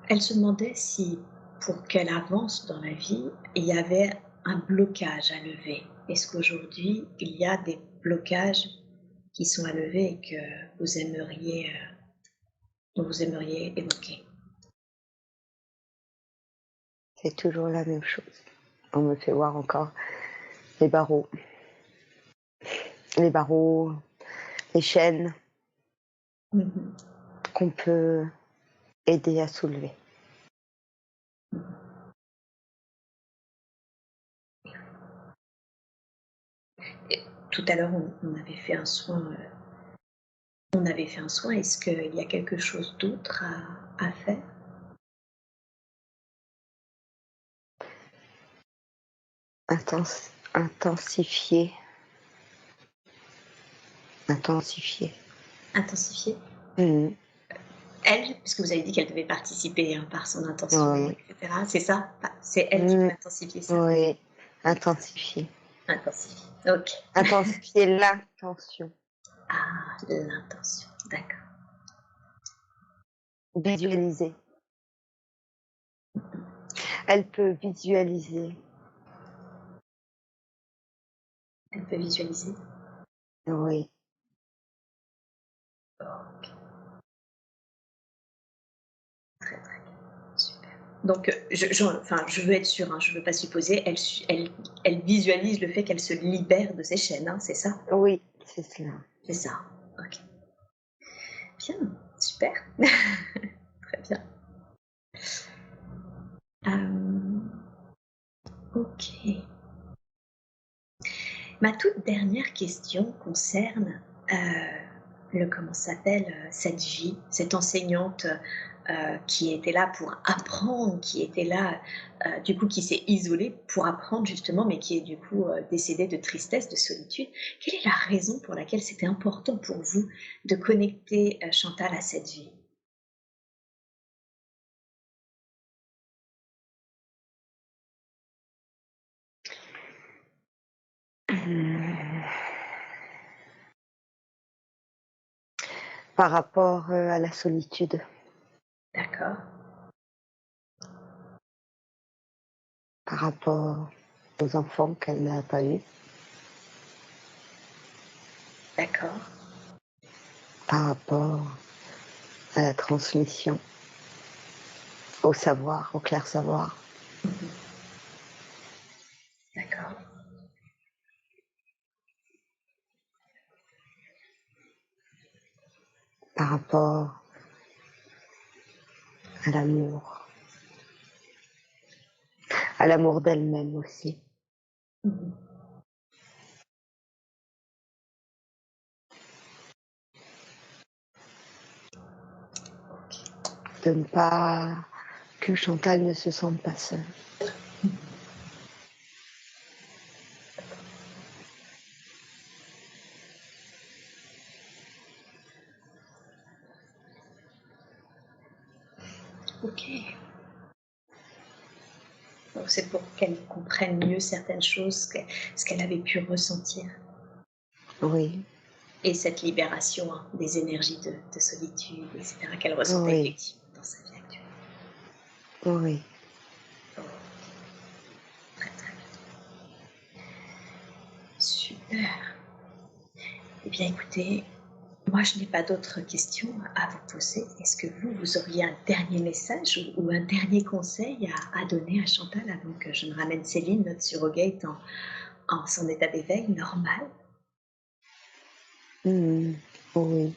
Elle se demandait si, pour qu'elle avance dans la vie, il y avait un blocage à lever. Est-ce qu'aujourd'hui, il y a des blocages qui sont à lever et que vous aimeriez, dont vous aimeriez évoquer? C'est toujours la même chose. On me fait voir encore les barreaux, les barreaux, les chaînes Mhm. qu'on peut aider à soulever. Et tout à l'heure, on avait fait un soin. On avait fait un soin. Est-ce qu'il y a quelque chose d'autre à faire? Intensifier, intensifier. Intensifier? Mhm. Elle, puisque vous avez dit qu'elle devait participer hein, par son intention, Oui. etc. C'est ça? C'est elle qui Mm, veut intensifier ça? oui. Intensifier. Intensifier. Ok. Intensifier l'intention. Ah, l'intention. D'accord. Visualiser. Elle peut visualiser. Elle peut visualiser. Oui. Ok. Très très bien. Super. Donc, enfin, je veux être sûre, hein, je ne veux pas supposer, elle visualise le fait qu'elle se libère de ses chaînes, hein, c'est ça? Oui, c'est cela. C'est ça. Ok. Bien, super. Très bien. Ok. Ma toute dernière question concerne comment s'appelle cette vie, cette enseignante qui était là pour apprendre, qui était là, du coup, qui s'est isolée pour apprendre justement, mais qui est du coup décédée de tristesse, de solitude. Quelle est la raison pour laquelle c'était important pour vous de connecter Chantal à cette vie? par rapport à la solitude, D'accord, par rapport aux enfants qu'elle n'a pas eus, d'accord, par rapport à la transmission, au savoir, au clair savoir, d'accord, par rapport à l'amour d'elle-même aussi. mhm, De ne pas que Chantal ne se sente pas seule. ok. Donc c'est pour qu'elle comprenne mieux certaines choses, ce qu'elle avait pu ressentir. Oui, Et cette libération hein, des énergies de solitude, etc., qu'elle ressentait oui, effectivement dans sa vie actuelle. oui. Oh, très très bien. Super. Eh bien écoutez, moi je n'ai pas d'autres questions à vous poser. Est-ce que vous auriez un dernier message ou un dernier conseil à donner à Chantal avant que je ne ramène Céline, notre surrogate, en son état d'éveil normal? Oui.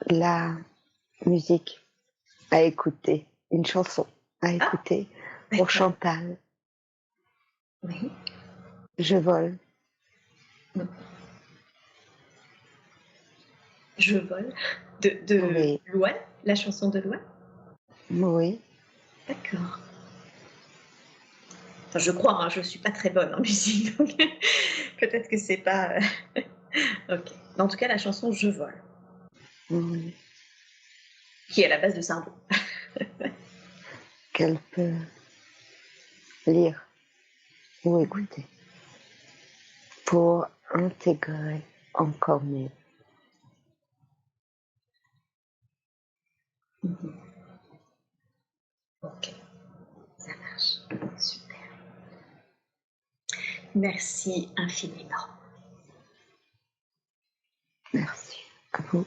La musique à écouter, une chanson à Ah, écouter pour d'accord. Chantal. Oui. Je vole. Mm. Je vole. De Oui, Louane, la chanson de Louane? oui. D'accord. Enfin, je crois, hein, je suis pas très bonne en musique, donc peut-être que c'est pas. Ok. Mais en tout cas, la chanson Je vole, Oui. qui est à la base de Sardou. Qu'elle peut lire ou Mhm. écouter pour intégrer encore mieux. Mhm. Ok, ça marche. Super. Merci infiniment. Merci à vous.